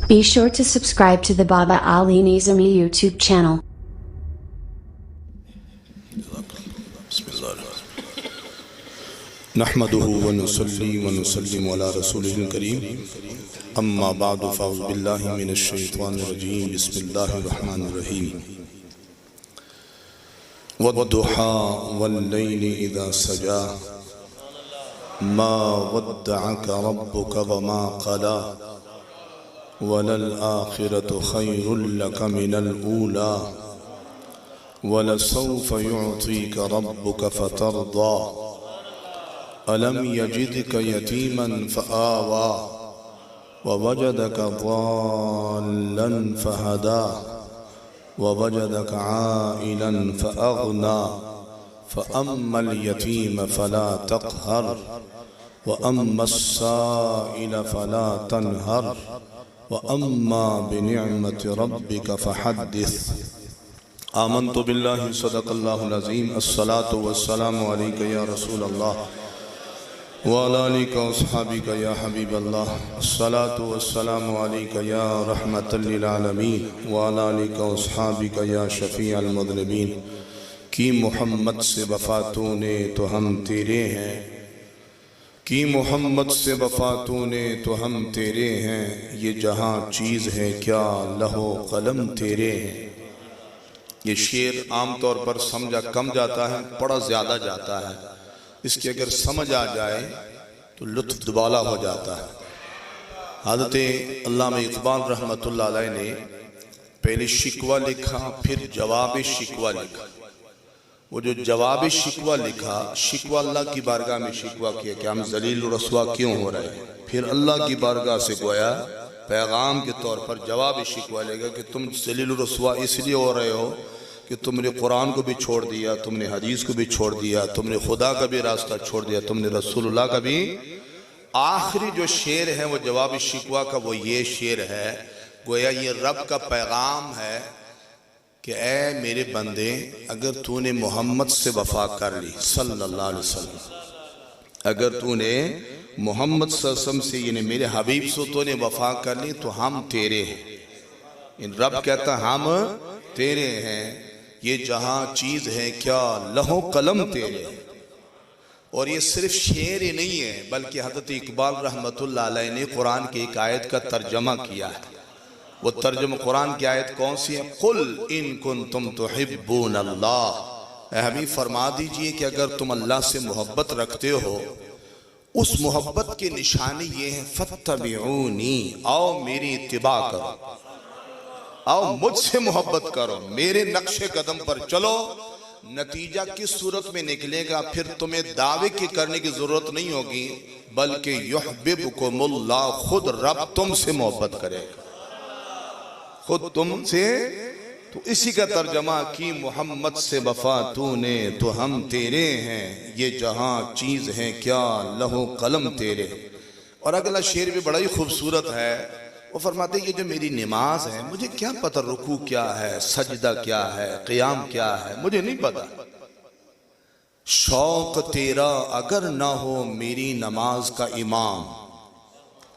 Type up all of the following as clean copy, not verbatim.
Be sure to subscribe to the Baba Ali Nizami YouTube channel. नहमदुहु व नुसल्ली व नुसल्लिमु अला रसूलिल करीम अम्मा बादु फ़अऊज़ु बिल्लाहि मिनश शैतानिर रजीम बिस्मिल्लाहिर रहमानिर रहीम वद्दुहा वल्लैलि इज़ा सजा मा वद्दअक रब्बुक व मा क़ला वलल आखिरतु खैरुल लक मिनल ऊला वलसौफ युअतीक रब्बुक फतरदा अलम यजिदक यतीमन फ़आवा ववजदक ज़ाल्लन फ़हदा ववजदक आइलन फ़अग़ना फ़अम्मल यतीम फ़ला तक़हर वअम्मस्साइल फ़ला तनहर वअम्मा बिनिअमति रब्बिक फ़हद्दिस। आमन्तु बिल्लाहि सदक़ल्लाहुल अज़ीम। अस्सलातु वस्सलामु अलैका या रसूल अल्लाह व अला आलिका व अस्हाबिका या हबीब अल्लाह। अस्सलातु वस्सलामु अलैका या रहमतल लिल आलमीन व अला आलिका व अस्हाबिका या शफ़ीअल मुज़निबीन। कि मोहम्मद से वफ़ा तूने तो हम तेरे हैं, कि मोहम्मद से वफ़ा तूने तो हम तेरे हैं, ये जहाँ चीज़ है क्या लहो कलम तेरे हैं। ये शेर आम तौर पर समझा कम जाता है, पढ़ा ज़्यादा जाता है। इसकी अगर समझ आ जाए तो लुत्फ़ दुबाला हो जाता है। हज़रत अल्लामा इक़बाल रहमतुल्लाह अलैह ने पहले शिकवा लिखा, फिर जवाब शिकवा लिखा। वो जो जवाब शिकवा लिखा, शिकवा अल्लाह की बारगाह में शिकवा किया कि हम ज़लील रसवा क्यों हो रहे हैं। फिर अल्लाह की बारगाह से गोया पैगाम के तौर पर जवाब शिकवा लेगा कि तुम ज़लील रसवा इसलिए हो रहे हो कि तुमने कुरान को भी छोड़ दिया, तुमने हदीस को भी छोड़ दिया, तुमने खुदा का भी रास्ता छोड़ दिया, तुमने रसूलुल्लाह का भी। आखिरी जो शेर है वो जवाब शिकवा का, वो ये शेर है, गोया ये रब का पैगाम है कि ए मेरे बंदे, अगर तूने मोहम्मद से वफा कर ली सल्लल्लाहु अलैहि वसल्लम, अगर तूने मोहम्मद सल्लल्लाहु अलैहि वसल्लम से यानी मेरे हबीब से तूने वफा कर ली तो हम तेरे हैं। इन रब कहता हम तेरे हैं, ये जहां चीज है क्या लहो कलम तेरे। और ये सिर्फ शेर ही नहीं है, बल्कि हज़रत इक़बाल रहमतुल्लाह अलैह ने कुरान की एक आयत का तर्जमा किया है। वो तर्जमा कुरान की आयत कौन सी है? कुल इन कुंतुम तुहिब्बून अल्लाह, हबीब फरमा दीजिए कि अगर तुम अल्लाह से मोहब्बत रखते हो, उस मोहब्बत की निशानी ये है फत्तबिऊनी, आओ मेरी इत्तिबा करो, आओ मुझसे मोहब्बत करो, मेरे नक्शे कदम पर चलो। नतीजा किस सूरत में निकलेगा? फिर तुम्हें दावे की करने की जरूरत नहीं होगी, बल्कि युहिब्बुकुमुल्लाह, खुद रब तुमसे मोहब्बत करेगा, खुद तुमसे। तो इसी का तर्जमा कि मोहम्मद से वफा तूने तो हम तेरे हैं, ये जहां चीज है क्या लहो कलम तेरे। और अगला शेर भी बड़ा ही खूबसूरत है। वो फरमाते ये जो मेरी नमाज है, मुझे क्या पता रुकू क्या है, सजदा क्या है, क़ियाम क्या है, मुझे नहीं पता। शौक तेरा अगर ना हो मेरी नमाज का इमाम,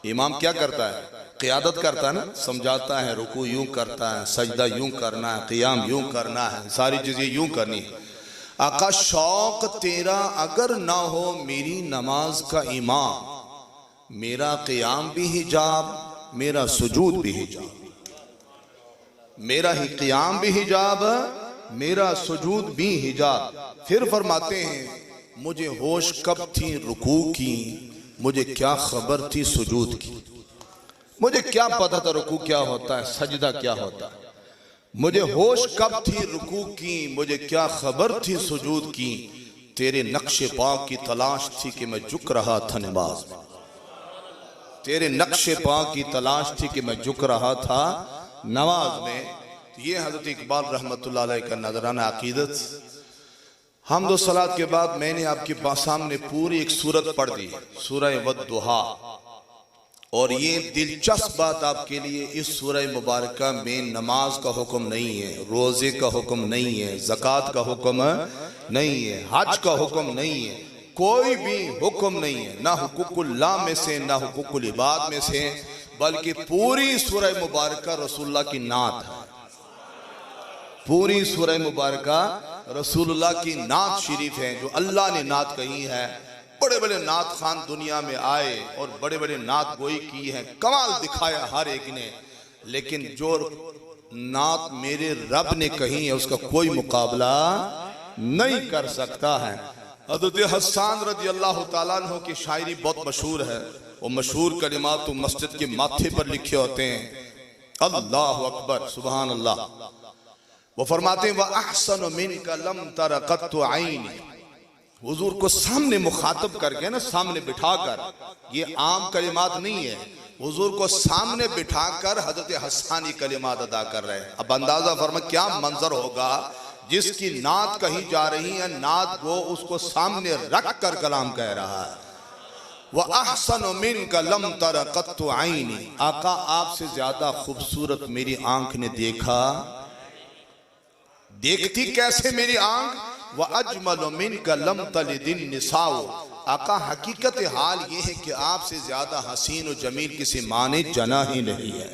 इमाम क्या करता है? क़ियादत करता है ना, समझाता है, रुकू यूं करता है, सजदा यूं करना है, क़ियाम यूं करना है, सारी चीजें यूं करनी है। आका शौक तेरा अगर ना हो मेरी नमाज का इमाम, मेरा क़ियाम भी हिजाब, मेरा सुजूद भी हिजाब, मेरा ही क़ियाम भी हिजाब, मेरा सुजूद भी हिजाब। फिर फरमाते हैं मुझे होश कब थी रुकू की, मुझे क्या खबर थी सुजूद की, मुझे क्या पता था रुकू क्या होता है, सजदा क्या होता है। मुझे होश कब थी रुकू की, मुझे क्या खबर थी सुजूद की, तेरे नक्शे पाक की तलाश थी कि मैं झुक रहा था नमाज में, तेरे नक्शे पाक की तलाश थी कि मैं झुक रहा था नमाज में। ये हज़रत इक़बाल रहमतुल्लाह अलैह का नजराना अकीदत। हम्द सलात के बाद मैंने आपके सामने पूरी एक सूरत पढ़ दी, सूरह वद्दुहा। और ये दिलचस्प बात आपके लिए, इस सूरह मुबारका में नमाज का हुक्म नहीं है, रोजे का हुक्म नहीं है, ज़कात का हुक्म नहीं है, हज का हुक्म नहीं है, कोई भी हुक्म नहीं है, ना हुकूकुल्लाह में से ना हुकूकुल इबाद में से। बल्कि पूरी सूरह मुबारक रसूलुल्लाह की नात है। पूरी सूरह मुबारक रसूलुल्लाह की नात शरीफ है, जो अल्लाह ने नात कही है। बड़े बड़े नात खान दुनिया में आए और बड़े बड़े नात गोई की है, कमाल दिखाया हर एक ने, लेकिन जो नात मेरे रब ने कही है उसका कोई मुकाबला नहीं कर सकता है। हज़रत हसन रज़ी अल्लाह ताला अन्हु की शायरी बहुत मशहूर है। वो मशहूर कलिमात तो मस्जिद के माथे पर लिखे होते हैं, अल्लाह अकबर सुबहान अल्लाह। वो फरमाते हैं वह अहसन मिनका लम तरा क़त्तु ऐनी। हुजूर को सामने मुखातब करके ना, सामने बिठाकर, ये आम कलिमात नहीं है, हुजूर को सामने बिठाकर हजरत हसन ये कलिमात अदा कर रहे हैं। अब अंदाजा फरमा क्या मंजर होगा, जिसकी नात कही जा रही है, नात वो उसको सामने रख कर कलाम कह रहा है। वह अहसन मिनका लम तरा क़त्तु ऐनी। आका आपसे ज्यादा खूबसूरत मेरी आंख ने देखा, देखती कैसे मेरी आंख। वह अजमल मिनका लम तलिदिन निसाओ। आका हकीकत हाल ये है कि आपसे ज्यादा हसीन और जमील किसी माँ ने जना ही नहीं है।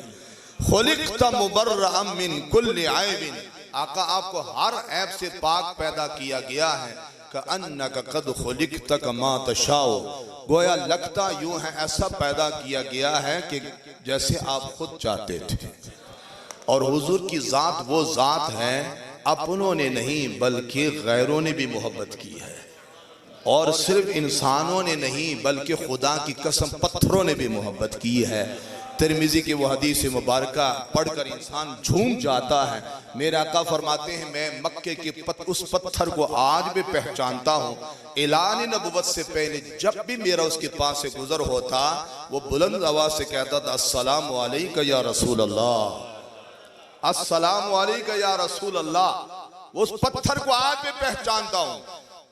खुलिक़्ता मुबर्रअम मिन कुल्लि ऐबिन। आका आपको हर ऐब से पाक पैदा किया गया है। कअन्नका क़द खुलिक़्ता कमा तशाओ। गोया लगता यूं है ऐसा पैदा किया गया है कि जैसे आप खुद चाहते थे। और हुजूर की जात वो जात है, अपनों ने नहीं बल्कि गैरों ने भी मोहब्बत की है। और सिर्फ इंसानों ने नहीं बल्कि खुदा की कसम पत्थरों ने भी मोहब्बत की है। तिरमिजी की वो हदीस मुबारक पढ़कर इंसान झूम जाता है। मेरे आका फरमाते हैं मैं मक्के के उस पत्थर को आज भी पहचानता हूँ। ऐलान नबुव्वत से पहले जब भी मेरा उसके पास से गुजर होता, वो बुलंद आवाज से कहता था अस्सलामु अलैका या रसूल अल्लाह, अस्सलामु अलैका या रसूल अल्लाह। उस पत्थर को आज भी पहचानता हूँ।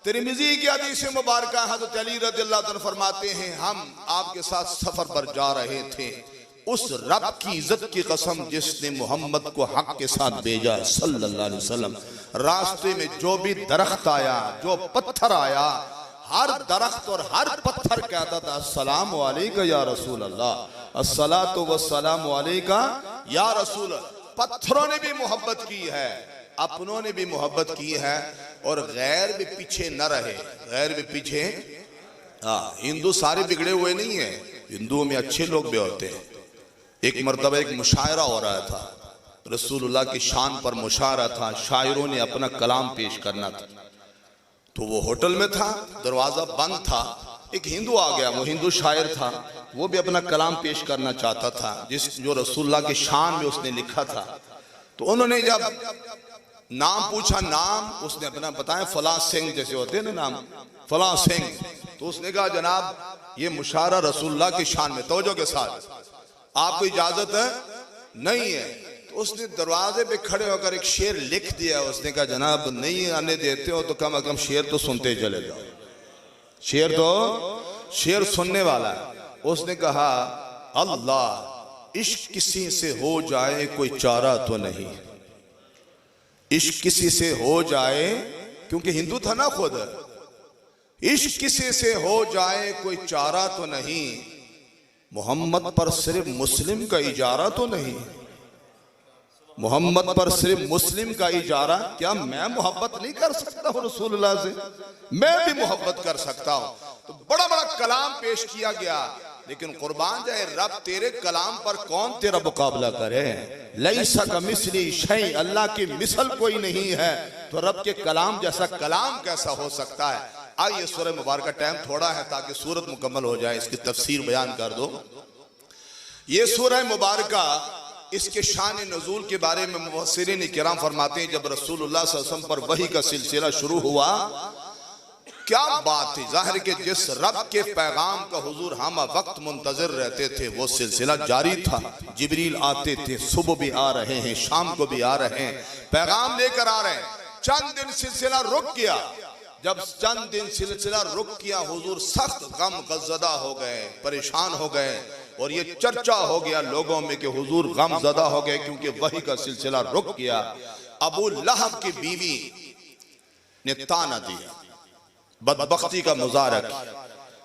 तिरमिजी की हदीस मुबारक हज़रत अली रज़ियल्लाहु अन्हु फरमाते हैं हम आपके साथ सफर पर जा रहे थे, उस रब की इज्जत की कसम जिसने मोहम्मद को हक के साथ भेजा सल्लल्लाहु अलैहि वसल्लम, रास्ते में जो भी दरख्त आया, जो पत्थर आया, हर दरख्त और हर पत्थर कहता था अस्सलामु अलैका या रसूल अल्लाह, अस्सलातु वस्सलामु अलैका या रसूल। पत्थरों ने भी मोहब्बत की है, अपनों ने भी मोहब्बत की है, और गैर भी पीछे न रहे, गैर भी पीछे। हिंदू सारे बिगड़े हुए नहीं है, हिंदुओं में अच्छे लोग भी होते हैं। एक मर्तबा एक मुशायरा हो रहा था, रसूलुल्लाह की शान पर मुशायरा था, शायरों ने अपना कलाम पेश करना था। तो वो होटल में था, दरवाजा बंद था, एक हिंदू आ गया, वो हिंदू शायर था, वो भी अपना कलाम पेश करना चाहता था जो रसूलुल्लाह की शान में उसने लिखा था। तो उन्होंने जब नाम पूछा, नाम उसने अपना बताया, फलां सिंह जैसे होते हैं ना नाम, फलां सिंह। तो उसने कहा जनाब ये मुशायरा रसूलुल्लाह की शान में, तवज्जो के साथ, आपको इजाजत है? नहीं है। तो उसने दरवाजे पे खड़े होकर एक शेर लिख दिया। उसने कहा जनाब नहीं आने देते हो तो कम से कम शेर तो सुनते चले जाओ, शेर तो शेर सुनने वाला है। उसने कहा अल्लाह इश्क किसी से हो जाए कोई चारा तो नहीं, इश्क किसी से हो जाए, क्योंकि हिंदू था ना खुद, इश्क किसी से हो जाए कोई चारा तो नहीं, मोहम्मद पर सिर्फ मुस्लिम का इजारा तो नहीं, मोहम्मद पर सिर्फ मुस्लिम का इजारा। क्या मैं मोहब्बत नहीं कर सकता हूँ रसूलुल्लाह से? मैं भी मोहब्बत कर सकता हूँ। तो बड़ा बड़ा कलाम पेश किया गया, लेकिन कुर्बान जाए रब तेरे कलाम पर कौन तेरा मुकाबला करे। लैसा कमिस्ली शै, अल्लाह की मिसल कोई नहीं है, तो रब के कलाम जैसा कलाम कैसा हो सकता है। आइए सूरह मुबारक, टाइम थोड़ा है ताकि सूरत मुकम्मल हो जाए, इसकी तफसीर बयान कर दो। ये सूरह मुबारक, इसके शान नुज़ूल के बारे में मुफस्सिरीन किराम फरमाते हैं जब रसूलुल्लाह सल्लल्लाहु अलैहि वसल्लम पर वही का सिलसिला शुरू हुआ, क्या बात थी, जाहिर के जिस रब के पैगाम का हुजूर हम वक्त मुंतजर रहते थे वो सिलसिला जारी था। जिब्रील आते थे, सुबह भी आ रहे हैं, शाम को भी आ रहे हैं, पैगाम लेकर आ रहे हैं। चंद दिन सिलसिला रुक गया। जब चंद दिन सिलसिला रुक गया, हुजूर सख्त गम गज़दा हो गए, परेशान हो गए, और ये चर्चा हो गया लोगों में कि हुजूर गम ज़दा हो गए क्योंकि वही का सिलसिला रुक गया। अबू लहब की बीवी ने ताना दिया, बदबख्ती का मुजारक,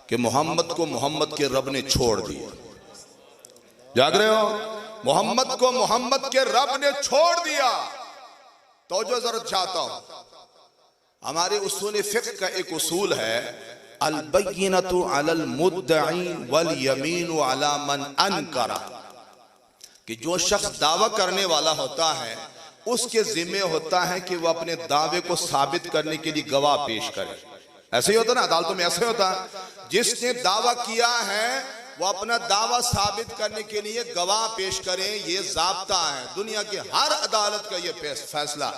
कि मोहम्मद को मोहम्मद के रब ने छोड़ दिया। जाग रहे हो? मोहम्मद को मोहम्मद के रब ने छोड़ दिया। तो जो जरूरत चाहता हूं, हमारे उसूल फिक्र का एक उसूल है, अल बय्यिनतु अलल मुद्दई वल यमीनु अला मन अनकरा, कि जो शख्स दावा करने वाला होता है उसके जिम्मे होता है कि वह अपने दावे को साबित करने के लिए गवाह पेश करे। ऐसे ही होता ना, अदालतों में ऐसे होता है, जिसने दावा किया है वो अपना दावा साबित करने के लिए गवाह पेश करे। ये ज़ाब्ता है दुनिया की हर अदालत का, ये फैसला।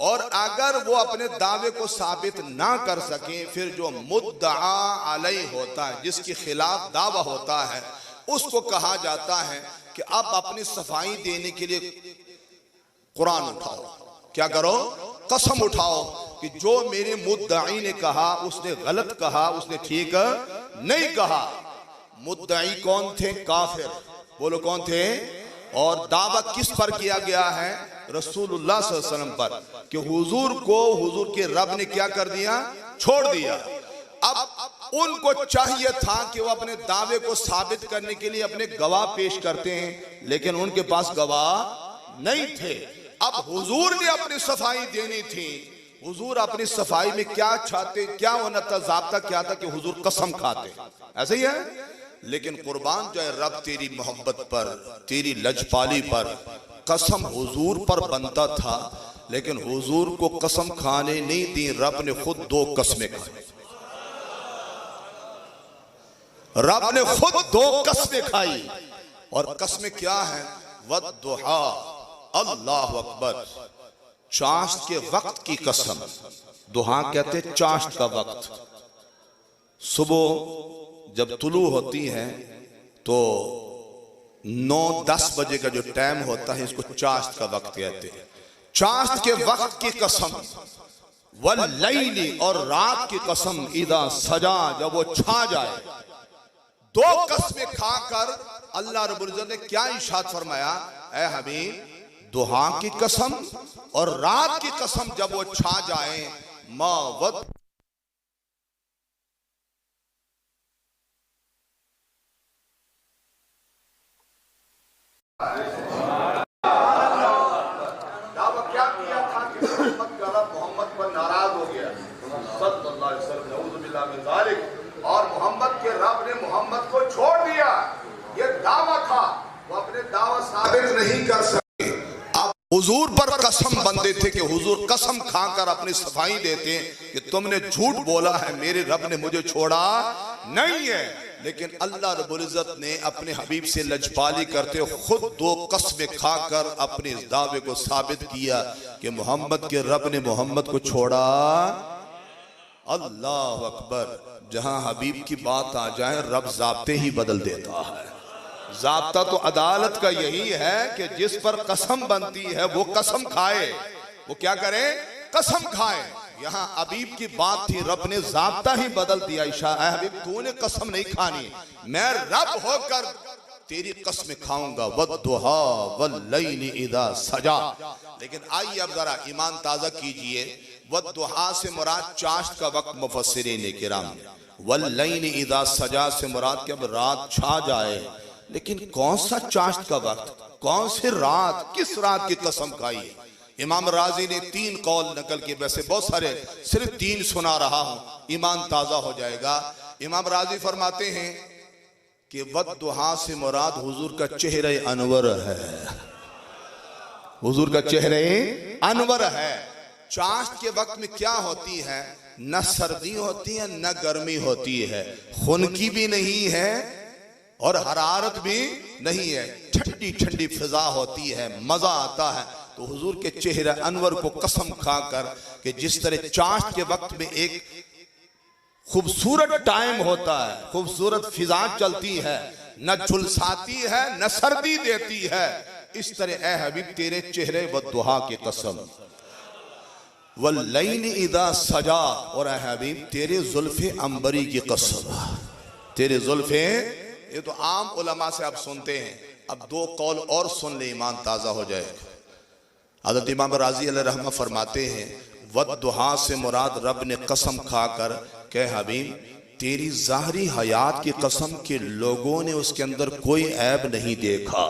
और अगर वो अपने दावे को साबित ना कर सके, फिर जो मुद्दआ अलैह होता है, जिसके खिलाफ दावा होता है, उसको कहा जाता है कि अब अपनी सफाई देने के लिए कुरान उठाओ। क्या करो? कसम उठाओ कि जो मेरे मुद्दई ने कहा उसने गलत कहा, उसने ठीक नहीं कहा। मुद्दई कौन थे? काफिर। बोलो कौन थे? और दावा किस पर किया गया है? रसूलुल्लाह सल्लल्लाहु अलैहि वसल्लम पर, कि हुजूर को हुजूर के रब ने क्या कर दिया? छोड़ दिया। अब उनको चाहिए था कि वो अपने दावे को साबित करने के लिए अपने गवाह पेश करते हैं, लेकिन उनके पास गवाह नहीं थे। अब हुजूर ने अपनी सफाई देनी थी। हुजूर अपनी सफाई में क्या चाहते, क्या होना था? ज़ाब्ता क्या था कि हुजूर कसम खाते। ऐसे ही है। लेकिन कुर्बान जाए रब तेरी मोहब्बत पर, तेरी लजपाली पर, कसम हुजूर पर बनता था, लेकिन हुजूर को कसम खाने नहीं दी। रब ने खुद 2 कसमें खाई। रब ने खुद 2 कसमें खाई। और कसमें क्या है? वद्दुहा, अल्लाह अकबर, चाश्त के वक्त की कसम। दुहा कहते चाश्त का वक्त। सुबह जब तुलू होती है तो 9-10 बजे का जो टाइम होता है, इसको चाश्त का वक्त कहते हैं। चाश्त के वक्त की कसम। वल्लैली, और रात की कसम, इदा सजा, जब वो छा जाए। 2 कसमें खाकर अल्लाह रब्बुल इज्जत ने क्या इरशाद फरमाया? ऐ हबीब, दुहा की कसम और रात की कसम जब वो छा जाए, मा वद दावा क्या किया था कि मोहम्मद का रब मोहम्मद पर नाराज हो गया सल्लल्लाहु अलैहि वसल्लम, नऊज़ु बिल्लाहि मिन ज़ालिक, और मोहम्मद के रब ने मोहम्मद को छोड़ दिया। ये दावा था, वो अपने दावा साबित नहीं कर सके। अब हुजूर पर कसम बंधे थे कि हुजूर कसम खाकर अपनी सफाई देते कि तुमने झूठ बोला है, मेरे रब ने मुझे छोड़ा नहीं है। लेकिन अल्लाह रब्बुल इज्जत ने अपने हबीब से लजपाली करते खुद 2 कसमें खाकर अपने इस दावे को साबित किया कि मोहम्मद के रब ने मोहम्मद को छोड़ा। अल्लाह अकबर। जहां हबीब की बात आ जाए, रब ज़ाब्ते ही बदल देता है। ज़ाब्ता तो अदालत का यही है कि जिस पर कसम बनती है वो कसम खाए। वो क्या करे? कसम खाए। यहाँ हबीब की बात थी, रब ने ज़ाब्ता ही बदल दिया। इशा, हबीब तूने कसम नहीं खानी, मैं रब होकर तेरी कसम खाऊंगा। वद्दुहा वल्लैली इदा सजा। लेकिन आइए अब जरा ईमान ताज़ा कीजिए। वद्दुहा से मुराद चाश्त का वक्त मुफस्सिरीन ने किराम, वल्लैली इदा सजा से मुराद कि अब रात छा जाए। लेकिन कौन सा चाश्त का वक्त, कौन सी रात, किस रात की कसम खाई? इमाम राजी ने 3 कौल नकल किए। वैसे बहुत सारे, सिर्फ 3 सुना रहा हूं, ईमान ताज़ा हो जाएगा। इमाम राजी फरमाते हैं कि वद्दुहा से मुराद हुजूर का चेहरे अनवर है। हुजूर का चेहरे अनवर है। चाश्त के वक्त में क्या होती है? न सर्दी होती है न गर्मी होती है, खुनकी भी नहीं है और हरारत भी नहीं है, ठंडी ठंडी फिजा होती है, मजा आता है। तो हुजूर के चेहरे अनवर को कसम खाकर कि जिस तरह चाश्त के वक्त में एक खूबसूरत टाइम होता है, खूबसूरत फिजा चलती है, न झुलसाती है न सर्दी देती है, इस तरह ए हबीब तेरे चेहरे वद्दुहा की कसम, वल्लैल इदा सजा, और ए हबीब तेरे जुल्फे अंबरी की कसम, तेरे जुल्फे। ये तो आम उलमा से आप सुनते हैं, अब 2 कौल और सुन ले, ईमान ताज़ा हो जाएगा। हज़रत इमाम राजी अलैहि रहमा फरमाते हैं वद्दुहा से मुराद रब ने कसम खाकर कह हबीब तेरी ज़ाहरी हयात की कसम के लोगों ने उसके अंदर कोई ऐब नहीं देखा।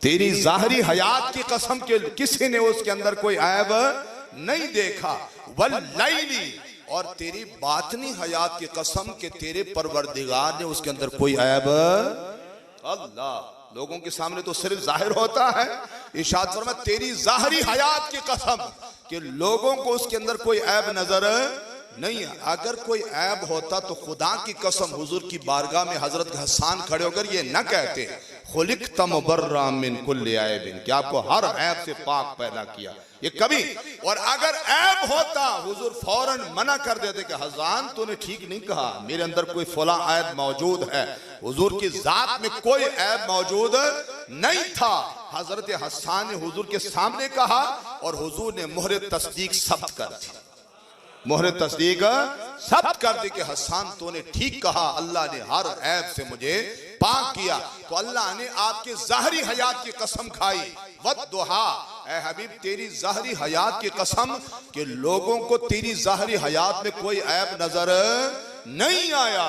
तेरी ज़ाहरी हयात की कसम के किसी ने उसके अंदर कोई ऐब नहीं देखा। वल्लैली, और तेरी बातनी हयात की कसम के तेरे परवरदिगार ने उसके अंदर कोई ऐब, अल्लाह, लोगों के सामने तो सिर्फ जाहिर होता है। इरशाद फरमा तेरी ज़ाहरी हयात की कसम कि लोगों को उसके अंदर कोई ऐब नजर नहीं है। अगर कोई ऐब होता तो खुदा की कसम हुजूर की बारगाह में हजरत हसन खड़े होकर ये न कहते खुलिक़्ता मुबर्रअम मिन कुल्लि ऐबिन, कि आपको हर ऐब से पाक पैदा किया, ये कभी। और अगर ऐब होता हुजूर फौरन मना कर देते कि हज़ान तूने ठीक नहीं कहा, मेरे अंदर कोई फला ऐब मौजूद है। हुजूर की जात में कोई ऐब मौजूद नहीं था। हजरत हसन ने हुजूर के सामने कहा और हुजूर ने मोहर तस्दीक सब्त कर दी, मोहर तस्दीक सब्त कर दी कि हसन तूने ठीक कहा, अल्लाह ने हर ऐब से मुझे पाक किया। तो अल्लाह ने आपके ज़ाहरी हयात की कसम खाई। वद्दुहा, ऐ हबीब तेरी ज़ाहरी हयात की कसम कि लोगों को तेरी ज़ाहरी हयात में कोई ऐब नजर नहीं आया।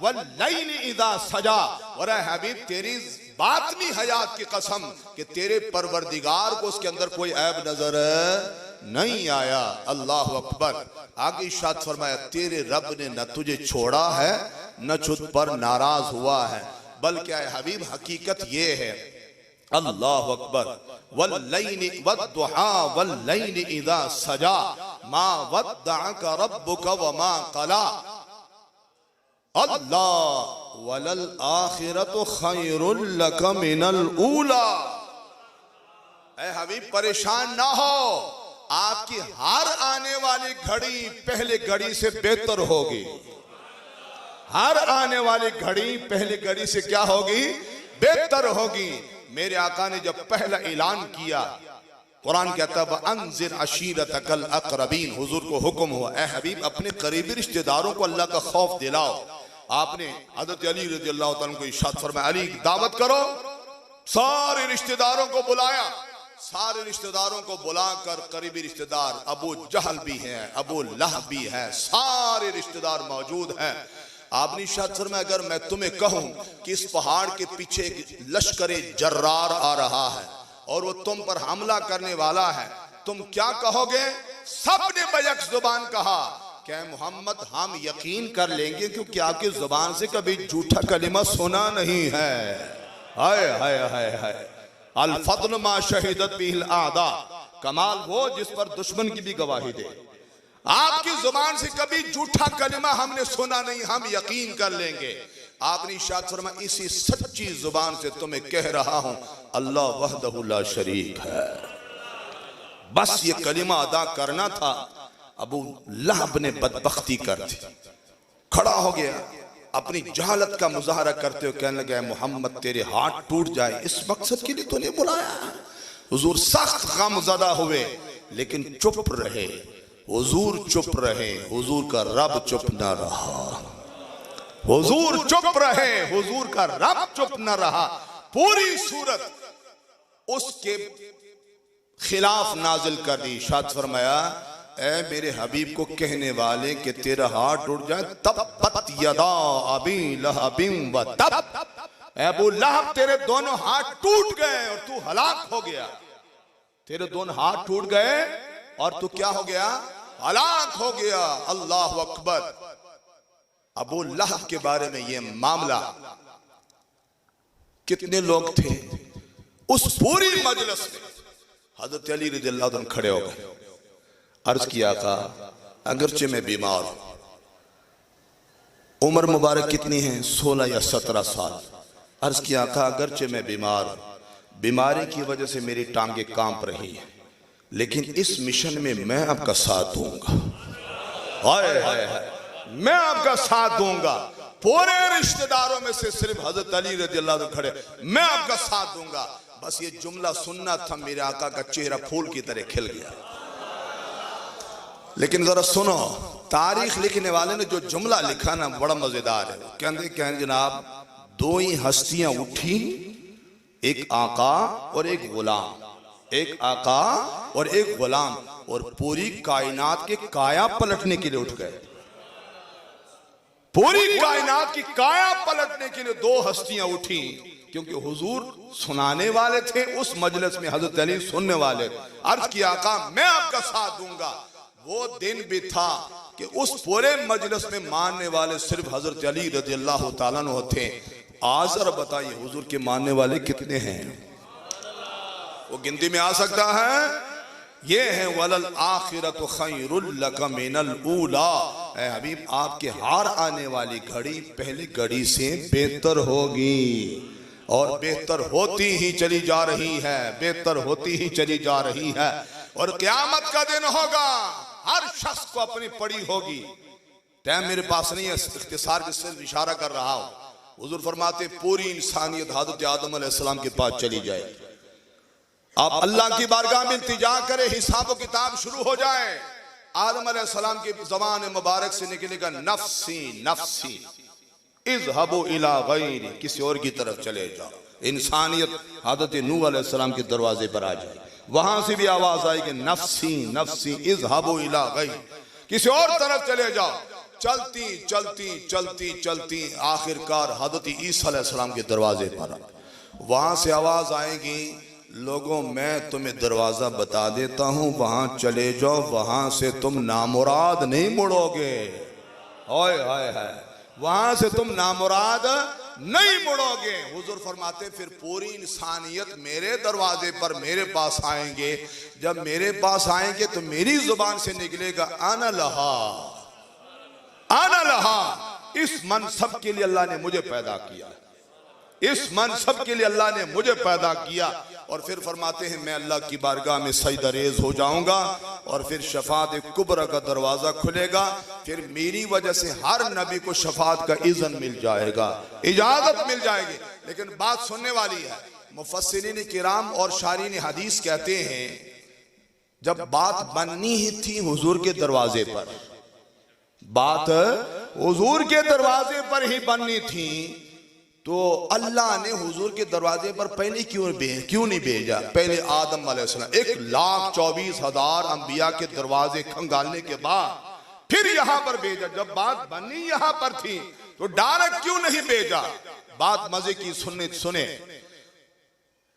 वल्लैली इज़ा सजा, और ऐ हबीब तेरी बातनी हयात की कसम कि तेरे परवरदिगार को उसके अंदर कोई ऐब नजर नहीं आया। अल्लाह अकबर। आगे इरशाद फरमाया तेरे रब ने न तुझे छोड़ा है न तुझ पर नाराज हुआ है, बल्कि हबीब हकीकत ये है, अल्लाह अकबर, वल्लैली वद्दुहा वल्लैली इज़ा सजा मा वद्दअका रब्बुका वमा क़ला, अल्लाह वलल आखिरतु खैरुल लक मिनल ऊला। ऐ हबीब परेशान ना हो, आपकी हर आने वाली घड़ी पहले घड़ी से बेहतर होगी। हर आने वाली घड़ी पहले घड़ी से क्या होगी, बेहतर होगी। मेरे आका ने जब पहला ऐलान किया, कुरान कहता है अंज़िर अशीरतकल अक़रबीन, हुजूर को हुक्म हुआ ऐ हबीब अपने करीबी रिश्तेदारों को अल्लाह का खौफ दिलाओ। आपने हज़रत अली रज़ियल्लाहु तआला को इरशाद फरमाया अली दावत करो, सारे रिश्तेदारों को बुलाया। सारे रिश्तेदारों को बुलाकर, करीबी रिश्तेदार अबू जहल भी हैं, अबू लहब भी हैं, सारे रिश्तेदार मौजूद हैं। आपने इरशाद फरमाया अगर मैं तुम्हें कहूं कि इस पहाड़ के पीछे एक लश्कर जर्रार आ रहा है और वो तुम पर हमला करने वाला है, तुम क्या कहोगे? सबने बैक जुबान कहा क्या मोहम्मद हम यकीन कर लेंगे क्योंकि आपकी जुबान से कभी झूठा कलिमा सुना नहीं है। हाय हाय हाय हाय, अल फद्ल मा शहीदत बिहिल आदा, कमाल वो जिस पर दुश्मन की भी गवाही दे। आपकी जुबान से कभी झूठा कलिमा हमने सुना नहीं, हम यकीन कर लेंगे। आपने इरशाद फरमाया इसी सच्ची जुबान से तुम्हें कह रहा हूं अल्लाह वहदहु ला शरीक है। बस ये कलिमा अदा करना था, अबू लहब ने बदबख्ती कर दी, खड़ा हो गया अपनी जहालत का मुजाहरा करते हुए कहने लगा मोहम्मद तेरे हाथ टूट जाए, इस मकसद के लिए तूने बुलाया। हुजूर सख्त गमज़दा हुए लेकिन चुप रहे। हुजूर चुप रहे, हुजूर का रब चुप न रहा। हुजूर चुप रहे, हुजूर का रब चुप न रहा। पूरी सूरत उसके खिलाफ नाजिल कर दी। इरशाद फरमाया ऐ मेरे हबीब को कहने वाले कि तेरा हाथ टूट जाए, तब्बत यदा अबी लहबिन व तब, अबू लहब तेरे दोनों हाथ टूट गए और तू हलाक हो गया। तेरे दोनों हाथ टूट गए और तू क्या हो गया? हलाक हो गया। अल्लाह अकबर। अबू लहब के बारे में ये मामला, कितने लोग थे उस पूरी मजलिस में? हजरत अली रज़ियल्लाहु अन्हु खड़े हो गए, अर्ज किया आका अगरचे मैं बीमार हूं, उम्र मुबारक कितनी है? 16 या 17 साल। अर्ज किया आका अगरचे मैं बीमार हूं, बीमारी की वजह से मेरी टांगे कांप रही है, लेकिन इस मिशन में मैं आपका साथ दूंगा। हाय हाय हाय, मैं आपका साथ दूंगा। पूरे रिश्तेदारों में से सिर्फ हजरत अली रज़ियल्लाहु अन्हु खड़े, मैं आपका साथ दूंगा। बस ये जुमला सुनना था, मेरे आका का चेहरा फूल की तरह खिल गया। लेकिन जरा सुनो, तारीख लिखने वाले ने जो जुमला लिखा ना बड़ा मजेदार है। कहते जनाब दो ही हस्तियां उठी, एक आका और एक गुलाम, एक आका और एक गुलाम, और पूरी कायनात के काया पलटने के लिए उठ गए। पूरी कायनात की काया पलटने के लिए दो हस्तियां उठी, क्योंकि हुजूर सुनाने वाले थे, उस मजलिस में हजरत अली सुनने वाले। अर्ज किया आका मैं आपका साथ दूंगा। वो दिन भी था कि उस पूरे मजलिस में मानने वाले सिर्फ हजरत अली रज़ी अल्लाह ताला अन्हु थे। आज जरा बताइए हुजूर के मानने वाले कितने हैं? वो गिनती में आ सकता है? ये है वलल आखिरतु खैरुल लका मिनल ऊला। ऐ हबीब आपके हार आने वाली घड़ी पहली घड़ी से बेहतर होगी, और बेहतर होती ही चली जा रही है, बेहतर होती ही चली जा रही है। और क़यामत का दिन होगा, हर शख्स को अपनी पड़ी होगी। टाइम मेरे पास नहीं है, इख्तिसार के सिर्फ इशारा कर रहा हूं। हुजूर फरमाते पूरी इंसानियत हज़रत आदम अलैहिस्सलाम के पास चली जाएगी। आप अल्लाह की बारगाह में इल्तिजा करे, हिसाब किताब शुरू हो जाए। आदम अलैहिस्सलाम की ज़बान मुबारक से निकलेगा नफ्सी नफ्सी, इज़हबू इला गैरी, किसी और की तरफ चले जाओ। इंसानियत हज़रत नूह अलैहिस्सलाम के दरवाजे पर आ जाए, वहां से भी आवाज आएगी नफ्सी नफ्सी, इज़हबू इला गैरी, किसी और तरफ चले जाओ। चलती चलती चलती चलती आखिरकार हज़रत ईसा अलैहिस्सलाम के दरवाजे पर, वहां से आवाज आएगी लोगों मैं तुम्हें दरवाजा बता देता हूं, वहां चले जाओ, वहां से तुम नामुराद नहीं मुड़ोगे। हाय हाय हाय, वहां से तुम नामुराद नहीं मुड़ोगे। हुजूर फरमाते फिर पूरी इंसानियत मेरे दरवाजे पर मेरे पास आएंगे। जब मेरे पास आएंगे तो मेरी जुबान से निकलेगा आना लहा, आना लहा। इस मनसब के लिए अल्लाह ने मुझे पैदा किया, इस मनसब के लिए अल्लाह ने मुझे पैदा किया। और फिर फरमाते हैं मैं अल्लाह की बारगाह में सजदारेज हो जाऊंगा, और फिर शफात कुबरा का दरवाजा खुलेगा। फिर मेरी वजह से हर नबी को शफात का इज़्न मिल जाएगा, इजाजत मिल जाएगी। लेकिन बात सुनने वाली है, मुफस्सिरीन किराम और शारीन हदीस कहते हैं जब बात बननी ही थी हुजूर के दरवाजे पर, बात हुजूर के दरवाजे पर ही बननी थी, तो अल्लाह ने हुजूर के दरवाजे पर पहले क्यों नहीं भेजा? पहले आदम अलैहिस्सलाम 1,24,000 अंबिया के दरवाजे खंगालने के बाद फिर यहां पर भेजा। जब बात बननी यहां पर थी तो डायरेक्ट क्यों नहीं भेजा? बात मजे की सुने।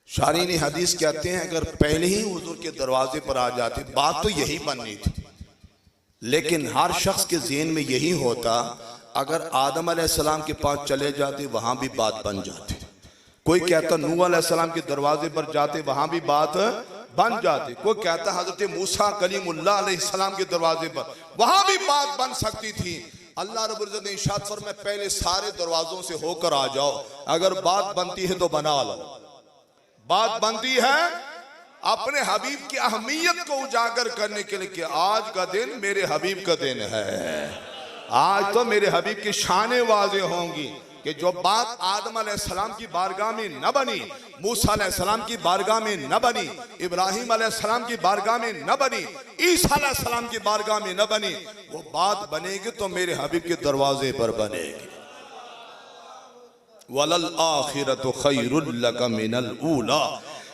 शारीन हदीस कहते हैं अगर पहले ही हुजूर के दरवाजे पर आ जाते बात तो यही बननी थी, लेकिन हर शख्स के ज़हन में यही होता अगर आदम अलैहिस्सलाम के पास चले जाते वहां भी बात बन जाती। कोई कहता नूह अलैहिस्सलाम के दरवाजे पर जाते वहां भी बात बन जाती। कोई कहता हजरत मूसा कलीमुल्लाह अलैहिस्सलाम के दरवाजे पर, वहां भी बात बन सकती थी। अल्लाह रब्बुल इज्जत ने इरशाद फरमाया पहले सारे दरवाजों से होकर आ जाओ, अगर बात बनती है तो बना लो। बात बनती है अपने हबीब की अहमियत को उजागर करने के लिए कि आज का दिन मेरे हबीब का दिन है। आज तो मेरे हबीब की शाने वाज़े होंगी कि जो बात आदम अलैहिस्सलाम की बारगाह में न बनी, मूसा अलैहिस्सलाम की बारगाह में न बनी, इब्राहिम अलैहिस्सलाम की बारगाह में न बनी, ईसा अलैहिस्सलाम की बारगाह में न बनी, वो बात बनेगी तो मेरे हबीब के दरवाजे पर बनेगी। वलल आखिरतु खैरुल लका मिनल ऊला।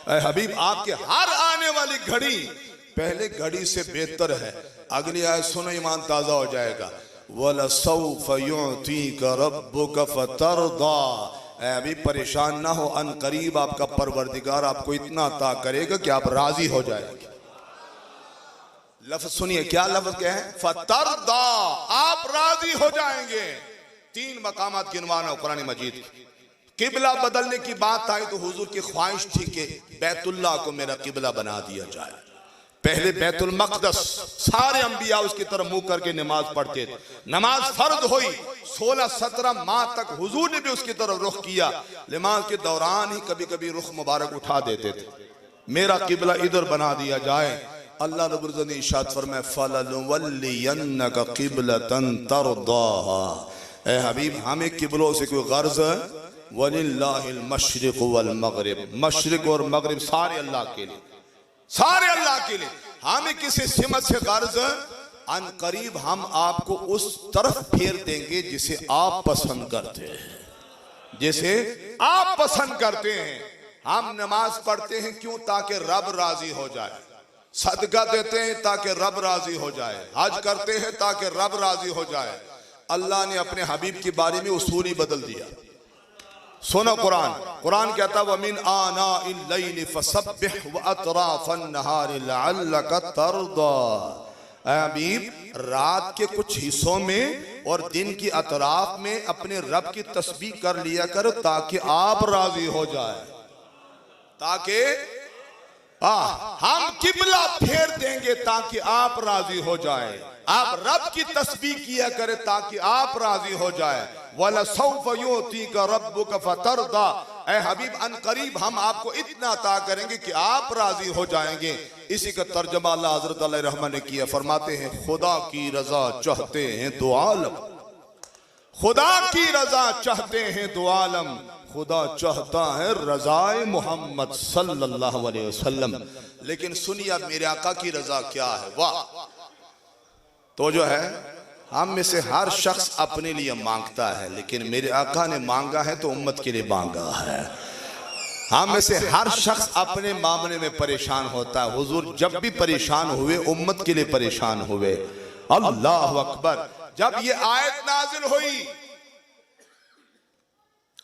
ऐ हबीब आपके हर आने वाली घड़ी पहले घड़ी से बेहतर है। अगली आयत सुनो, ईमान ताजा हो जाएगा। वलसौफ युतीका रब्बुका फतरदा। अभी परेशान ना हो, अन करीब आपका परवरदिगार आपको इतना अता करेगा कि आप राजी हो जाएंगे। लफ्ज सुनिए, क्या लफ्ज क्या है? फतरदा, आप राजी हो जाएंगे। 3 मकामात गिनवाना कुरान मजीद। किबला बदलने की बात आई तो हुजूर की ख्वाहिश थी कि बैतुल्लाह को मेरा किबला बना दिया जाए। पहले बैतुल मक़दस, सारे अंबिया उसकी तरफ मुंह करके नमाज पढ़ते थे। नमाज फर्ज हुई 16-17 माह तक हुजूर ने भी उसकी तरफ रुख किया। नमाज के दौरान ही कभी कभी रुख मुबारक उठा देते थे, मेरा किबला इधर बना दिया जाए। अल्लाह रब्बुल इज्जत ने इरशाद फरमाया फलनुवल्लियन्नका क़िबलतन तरदाहा। ए हबीब हमें किबलों से कोई गर्ज, वलिल्लाहिल मशरिक़ वल मग़रिब, मशरिक़ और मग़रिब सारे अल्लाह के लिए, सारे अल्लाह के लिए। हमें किसी सिमत से गर्ज, अन करीब हम आपको उस तरफ फेर देंगे जिसे आप पसंद करते हैं, जिसे आप पसंद करते हैं। हम नमाज पढ़ते हैं क्यों? ताकि रब राजी हो जाए। सदका देते हैं ताकि रब राजी हो जाए। हज करते हैं ताकि रब राजी हो जाए। अल्लाह ने अपने हबीब के बारे में उसूल ही बदल दिया। सुनो कुरान, कुरान कहता है वमिन आना इल्लैल फसब्बिह व अतराफन नहार लअल्लक तर्दा। हबीब, रात के कुछ हिस्सों में और दिन की अतराफ में अपने रब की तस्बीह कर लिया करो ताकि आप राजी हो जाए, ताकि हम किबला फेर देंगे ताकि आप राजी हो जाए। आप रब की तस्बीह किया करें ताकि आप राजी हो जाए। वला सौफ युतीका रब्बुका फतरदा। ऐ हबीब, अन करीब हम आपको इतना अता करेंगे कि आप राजी हो जाएंगे। इसी का तर्जमा अल्लाह हज़रत अलैहि रहमान ने किया। फरमाते हैं खुदा की रजा चाहते हैं दो आलम, खुदा की रजा चाहते हैं दो आलम, खुदा चाहता है रजाए मोहम्मद सल्लल्लाहु अलैहि वसल्लम। लेकिन सुनिए अब मेरे आका की रजा क्या है। वाह! तो जो है हम में से हर शख्स अपने लिए मांगता है, लेकिन मेरे आका ने मांगा है तो उम्मत के लिए मांगा है। हम में से हर शख्स अपने मामले में परेशान होता है। हुजूर जब भी परेशान हुए उम्मत के लिए परेशान हुए। अल्लाह अकबर। जब ये आयत नाजिल हुई,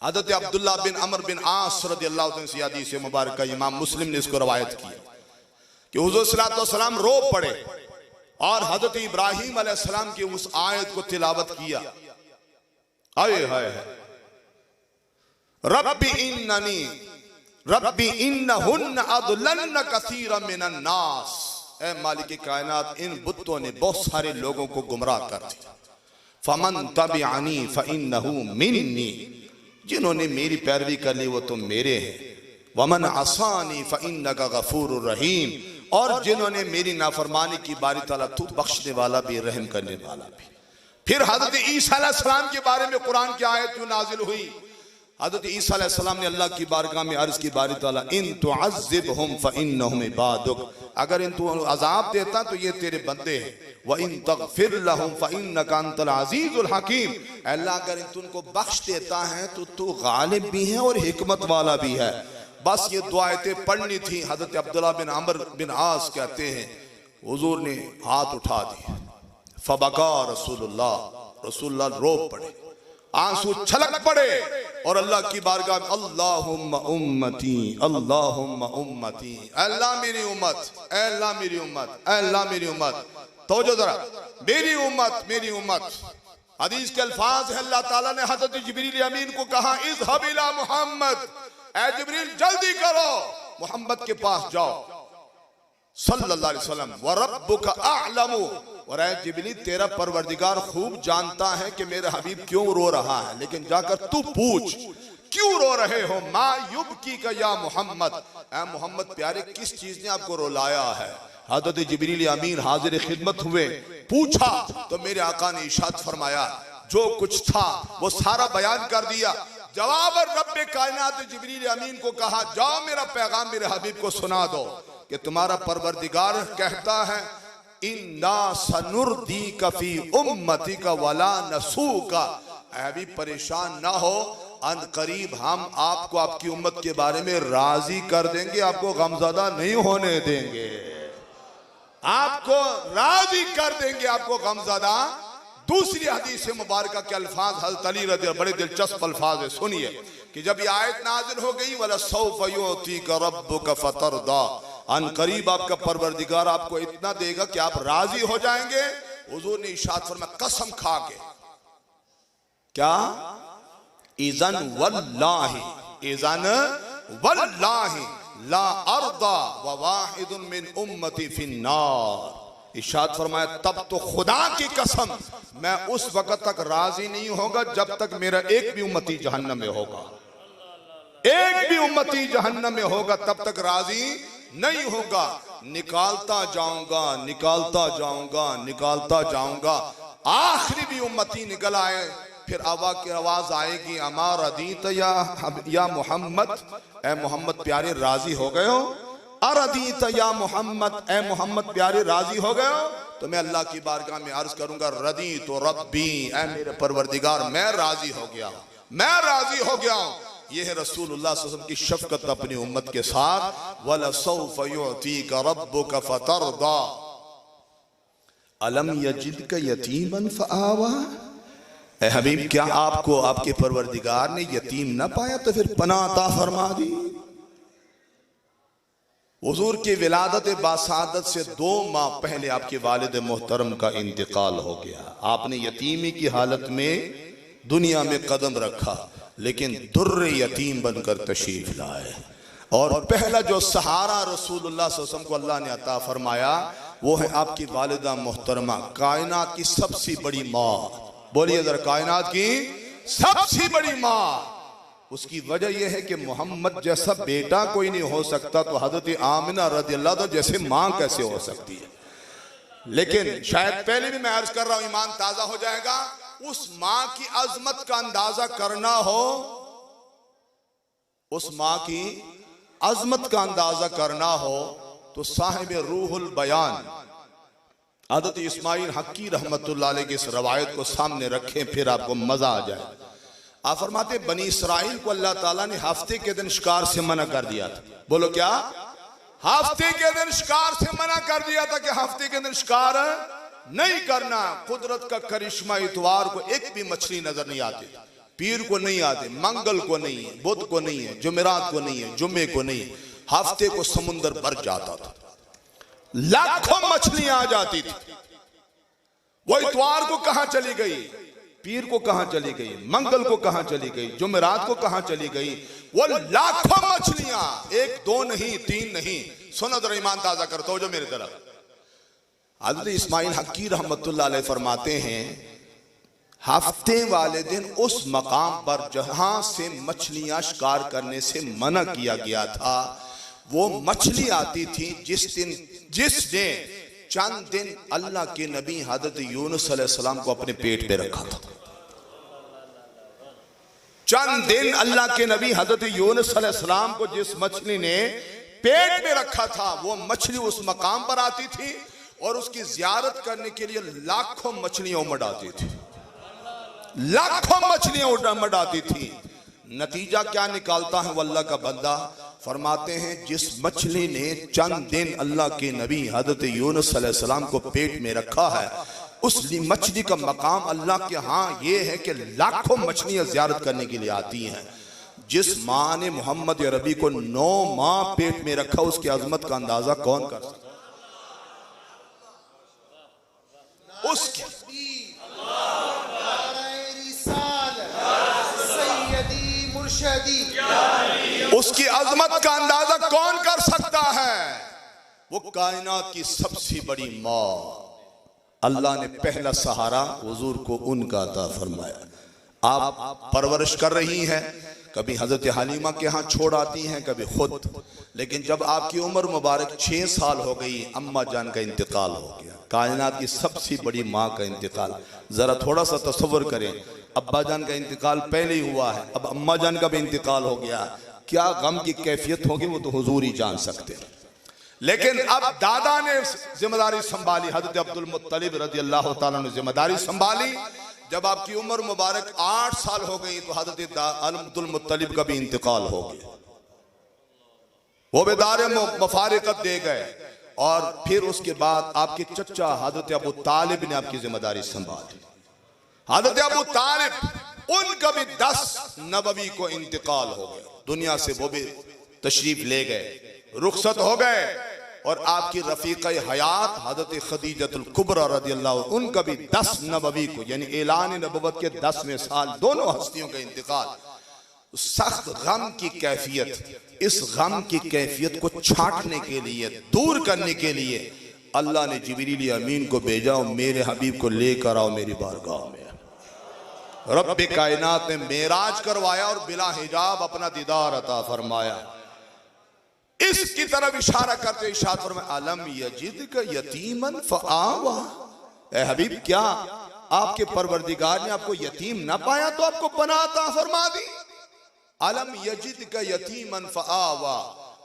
हज़रत अब्दुल्ला बिन अमर बिन आस रज़ियल्लाहु अन्हु से हदीस मुबारक इमाम मुस्लिम ने इसको रवायत की कि हुजूर सल्लल्लाहु अलैहि वसल्लम रो पड़े और हज़रत इब्राहीम अलैहिस्सलाम की उस आयत को तिलावत किया। आए हाय रब्बी इन्नहुन्न अदलन्न कसीरन मिनन नास। ऐ मालिक कायनात, इन बुतों ने बहुत सारे लोगों को गुमराह कर दिया। फमन तबिअनी फइन्नहु मिन्नी। जिन्होंने मेरी पैरवी कर ली वो तो मेरे हैं। वमन असानी फइन्नका गफूरुर रहीम। और जिन्होंने मेरी नाफरमानी की बारी ताला, तू बख्शने वाला भी रहम करने वाला भी। फिर हजरत ईसा अलैहिस्सलाम के बारे में कुरान की आयत जो नाजिल हुई, हजरत ईसा अलैहिस्सलाम ने अल्लाह की बारगाह में अर्ज की बारी ताला, इन तुअज़्ज़िबहुम फइन्नहुम इबादुक। अगर इन तू अजाब देता तो ये तेरे बंदे हैं। व इन तगफिर लहुम फइन्नका अंतल अज़ीज़ुल हकीम। अल्लाह अगर इन तुमको बख्श देता है तो तू गालिब भी है और हिकमत वाला भी है। बस ये दो आयतें पढ़नी थी। हजरत अब्दुल्ला बिन अमर बिन आस कहते हैं हुजूर ने हाथ उठा दिए, फबका रसूलुल्लाह रो पड़े, आंसू छलक पड़े और अल्लाह की बारगाह में अल्लाहुम्मा उम्मती अल्लाहुम्मा उम्मती, अल्लाह मेरी उम्मत, अल्लाह मेरी उम्मत, अल्लाह मेरी उम्मत। तो जो जरा मेरी उम्मत, मेरी उम्मत। हदीस के अल्फाज है, अल्लाह ताला ने हजरत जिब्रील अमीन को कहा, इज़हब इला मुहम्मद, ऐ जिब्रील जल्दी करो मोहम्मद के पास जाओ सल्लल्लाहु अलैहि वसल्लम। व रब्बुका अअलमु। और ऐ जिब्रील तेरा परवरदिगार खूब जानता है कि मेरा हबीब क्यों रो रहा है, लेकिन जाकर तू पूछ क्यों रो रहे हो। मा युबकी का या मोहम्मद, ऐ मोहम्मद प्यारे किस चीज ने आपको रुलाया है। हज़रत जिब्रील अमीन हाजिर खिदमत हुए, पूछा तो मेरे आका ने इरशाद फरमाया, जो कुछ था वो सारा बयान कर दिया। जवाब रब्बे कायनात जिब्रील अमीन को कहा, जाओ मेरा पैगाम मेरे हबीब को सुना दो कि तुम्हारा परवरदिगार कहता है, इन्ना सनुर्दीका फी उम्मतिका वला नसूका। अभी परेशान ना हो, अन करीब हम आपको आपकी उम्मत के बारे में राजी कर देंगे, आपको गमज़दा नहीं होने देंगे, आपको राजी कर देंगे, आपको गमज़दा। दूसरी हदीस मुबारक के अल्फाज हज़रत अली रज़ी, बड़े दिलचस्प अल्फाज है, सुनिए कि जब ये आयत नाज़िल हो गई, वला सौफ युतीका रब्बुका फतरदा, अन करीब आपका परवरदिगार आपको इतना देगा कि आप राजी हो जाएंगे। हुजूर ने इरशाद फरमाया, कसम खा के, क्या, इज़न वल्लाहि, इज़न वल्लाहि ला अर्दा व वाहिदुन मिन उम्मती फिन्नार। इरशाद फरमाया, तब तो खुदा की कसम मैं उस वक्त तक राजी नहीं होगा जब तक मेरा एक भी उम्मती जहन्नम में होगा, एक भी उम्मती जहन्नम में होगा तब तक राजी नहीं होगा। निकालता जाऊंगा, निकालता जाऊंगा, निकालता जाऊंगा, आखिरी भी उम्मती निकल आए, फिर की आवाज आएगी, अमार अदीत या मोहम्मद, ए मोहम्मद प्यारे राजी हो गए हो, अरदीत या मोहम्मद, ए मोहम्मद प्यारे राजी हो गए हो। तो मैं अल्लाह की बारगाह में अर्ज करूंगा, रदी तो रब्बी, ए मेरे परवरदिगार मैं राजी हो गया, मैं राजी हो गया हूं। यह है रसूलुल्लाह सल्लल्लाहु अलैहि वसल्लम की शफकत अपनी उम्मत के साथ। वला सौफ युतीका रब्बुका फतरदा, अलम यजिदका यतीमन फआवा। ए हबीब, क्या आपको आपके परवरदिगार ने यतीम ना पाया तो फिर पनाह अता फरमा दी। हुजूर की विलादत बासादत से 2 माह पहले आपके वालिद मोहतरम का इंतकाल हो गया। आपने यतीमी की हालत में दुनिया में कदम रखा, लेकिन दुर्र यतीम बनकर तशरीफ लाए। और पहला जो सहारा रसूलुल्लाह सल्लल्लाहु अलैहि वसल्लम को अल्लाह ने अता फरमाया वो है आपकी वालिदा मोहतरमा, कायनात की सबसे बड़ी माँ। बोलिए जरा, कायनात की सबसे बड़ी माँ। उसकी वजह यह है कि मोहम्मद जैसा बेटा कोई नहीं हो सकता, तो हजरत आमिना रज़ियल्लाहु अन्हा जैसे माँ कैसे हो सकती है। लेकिन शायद पहले भी मैं अर्ज कर रहा हूं, ईमान ताजा हो जाएगा। उस माँ की अजमत का अंदाजा करना हो, उस माँ की अजमत का अंदाजा करना हो तो साहिब रूहुल बयान हज़रत इस्माइल हक्की रहमतुल्लाह अलैह की इस रवायत को सामने रखें, फिर आपको मजा आ जाए। आप फरमाते बनी इसराइल को अल्लाह ताला ने हफ्ते के दिन शिकार से मना कर दिया था। बोलो क्या? हफ्ते के दिन शिकार से मना कर दिया था कि हफ्ते के दिन शिकार नहीं करना। कुदरत का करिश्मा, इतवार को एक भी मछली नजर नहीं आती, पीर को नहीं आते, मंगल को नहीं है, बुध को नहीं है, जुमेरात को नहीं है, जुम्मे को नहीं है। हफ्ते को समुंदर भर जाता था, लाखों मछलियां आ जाती थी। वो इतवार को कहां चली गई, पीर को कहां चली गई, मंगल को कहां चली गई, जुमेरात को कहां चली गई। वो लाखों मछलियां, 1 2 नहीं 3 नहीं। सुनो जरा, ईमान ताजा करते हो जो मेरी तरफ। हज़रत इस्माइल हक्की रहमतुल्लाह अलैह फरमाते हैं हफ्ते वाले दिन उस मकाम पर जहां से मछलियां शिकार करने से मना किया गया था, वो मछली आती थी जिसने चंद दिन अल्लाह के नबी हज़रत यूनुस अलैहिस्सलाम को अपने पेट पे रखा था। चंद दिन अल्लाह के नबी हज़रत यूनुस अलैहिस्सलाम को जिस मछली ने पेट में रखा था, वो मछली उस मकाम पर आती थी और उसकी जियारत करने के लिए लाखों मछलियां उमड़ आती थी, लाखों मछलियां उमड़ आती थी। नतीजा क्या निकालता है वो अल्लाह का बंदा फरमाते हैं, जिस मछली ने चंद दिन अल्लाह के नबी हज़रत यूनुस अलैहिस्सलाम को पेट में रखा है, उस मछली का मकाम अल्लाह के यहाँ ये है कि लाखों मछलियां जियारत करने के लिए आती हैं। जिस माँ ने मोहम्मद अरबी को 9 माह पेट में रखा, उसकी अजमत का अंदाजा कौन कर सकता? उसकी उसकी अजमत का अंदाजा कौन कर सकता है? वो कायनात की सबसे बड़ी माँ। अल्लाह ने पहला सहारा हुजूर को उनका अता फरमाया। आप परवरिश कर रही हैं, कभी हजरत हलीमा के यहाँ छोड़ आती हैं, कभी खुद। लेकिन जब आपकी उम्र मुबारक 6 साल हो गई, अम्मा जान का इंतकाल हो गया। कायनात की सबसे बड़ी माँ का इंतकाल। जरा थोड़ा सा तसव्वुर करें, अब्बा जान का इंतकाल पहले ही हुआ है, अब अम्मा जान का भी इंतकाल हो गया। क्या गम की कैफियत होगी वो तो हुजूर ही जान सकते हैं। लेकिन अब दादा ने जिम्मेदारी संभाली, हजरत अब्दुल मुत्तलिब रज़ियल्लाहु ताला ने जिम्मेदारी संभाली। जब आपकी उम्र मुबारक 8 साल हो गई तो हजरत अब्दुल मुत्तलिब का भी इंतकाल हो गया, वो बेदारे मुफारिकत दे गए। और फिर उसके बाद आपके चचा हजरत अबू तालिब ने आपकी जिम्मेदारी संभाली। हजरत अबू तालिब उनका भी 10 नबवी को इंतकाल हो गया दुनिया से, वो भी तशरीफ ले गए, रुखसत हो गए। और आपकी रफीक़ हयात हजरत खदीजतुल कुबरा रज़ियल्लाहु, उनका भी 10 नबवी को यानी ऐलान नबुव्वत के 10वें साल दोनों हस्तियों का इंतकाल। सख्त गम की कैफियत, इस गम की कैफियत को छांटने के लिए, दूर करने के लिए अल्लाह ने जिब्रील अमीन को भेजा और मेरे हबीब को लेकर आओ मेरी बारगाह में। रब्बे कायनात ने मेराज करवाया और बिला हिजाब अपना दीदार अता फरमाया। इसकी तरफ इशारा करते इरशाद फरमाया, अलम यजिदका यतीमन फआवा। ए हबीब, क्या आपके परवरदिगार ने आपको यतीम ना पाया तो आपको पनाह अता फरमा दी? अलम यजिदका यतीमन फआवा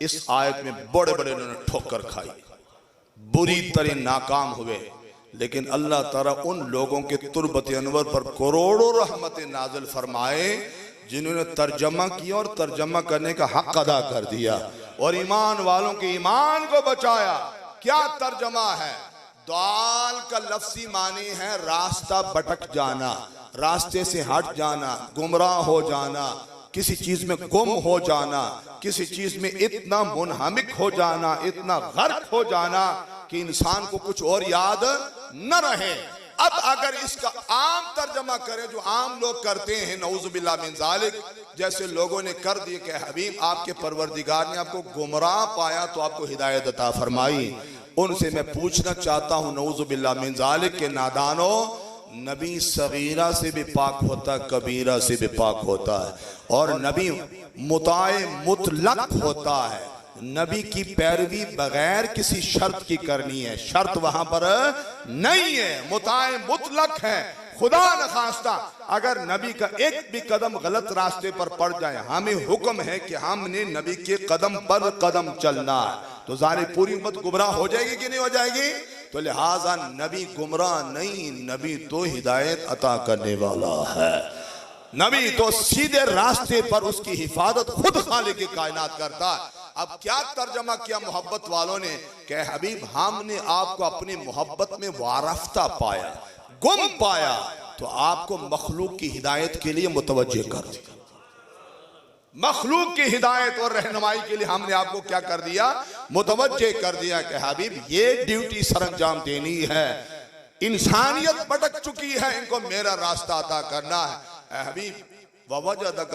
इस आयत में बड़े बड़े उन्होंने ठोकर खाई, बुरी तरह नाकाम हुए। लेकिन अल्लाह ताला उन लोगों के तुरबत अनवर पर करोड़ों रहमतें नाज़िल फरमाए जिन्होंने तर्जमा किया और तर्जमा करने का हक अदा कर दिया और ईमान वालों के ईमान को बचाया। क्या तर्जमा है? दाल का लफ्जी मानी है रास्ता भटक जाना, रास्ते से हट जाना, गुमराह हो जाना, किसी चीज में गुम हो जाना, किसी चीज में इतना मुनहमिक हो जाना, इतना गर्क हो जाना कि इंसान को कुछ और याद न रहे। अब अगर इसका आम तर्जमा करें जो आम लोग करते हैं, नऊजुबिल्लाह मिन ज़ालिक, जैसे लोगों ने कर दिए कि हबीब आपके परवरदिगार ने आपको गुमराह पाया तो आपको हिदायत अता फरमाई, उनसे मैं पूछना चाहता हूं नऊजुबिल्लाह मिन ज़ालिक के नादानो, नबी सगीरा से भी पाक होता है, कबीरा से भी पाक होता है, और नबी मुताए मुतलक होता है। नबी की पैरवी बगैर किसी शर्त की करनी है, शर्त वहां पर नहीं है, मुताए मुतलक है। खुदा न खास्ता अगर नबी का एक भी कदम गलत रास्ते पर पड़ जाए, हमें हुक्म है कि हमने नबी के कदम पर कदम चलना है, तो जाने पूरी उम्मत गुमराह हो जाएगी कि नहीं हो जाएगी? तो लिहाजा नबी गुमराह नहीं, नबी तो हिदायत अता करने वाला है, नबी तो सीधे रास्ते पर उसकी हिफाजत खुद खालिक की कायनात करता है। अब क्या तर्जमा किया मोहब्बत वालों ने कि हबीब हमने आपको अपनी मोहब्बत में वारफ्ता पाया, गुम पाया, तो आपको मखलूक की हिदायत के लिए मुतवज्जे कर दिया, मखलूक की हिदायत और रहनुमाई के लिए हमने आपको क्या कर दिया? मुतवज्जे कर दिया कि हबीब ये ड्यूटी सरंजाम देनी है, इंसानियत भटक चुकी है, इनको मेरा रास्ता अता करना है। हबीब ववजदक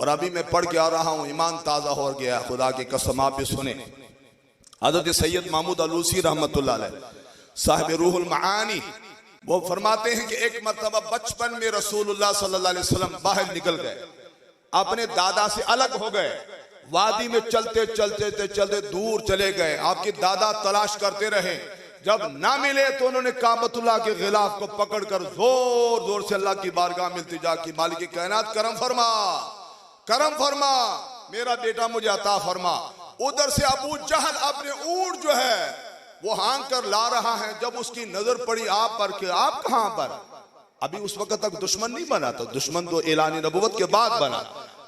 और अभी मैं पढ़ के आ रहा हूं, ईमान ताजा हो गया, खुदा की कसम आप भी सुने। हज़रत सैयद महमूद अलूसी रहमतुल्लाह अलैह साहिब रूहुल मानी, वो फरमाते हैं कि एक मरतबा बचपन में रसूलुल्लाह सल्लल्लाहु अलैहि वसल्लम बाहर निकल गए, अपने दादा से अलग हो गए, वादी में चलते चलते चलते दूर चले गए, आपके दादा तलाश करते रहे, जब ना मिले तो उन्होंने काबतुल्लाह के गिलाफ को पकड़कर जोर जोर से अल्लाह की बारगाह में इल्तिजा की, मालिक की कायनात करम फरमा, करम फरमा, मेरा बेटा मुझे अता फरमा। उधर से अबू जहल अपने ऊंट जो है वो हांग कर ला रहा है, जब उसकी नजर पड़ी आप पर कि आप कहां पर, अभी उस वक्त तक दुश्मन नहीं बना था, दुश्मन तो ऐलान नबुवत के बाद बना।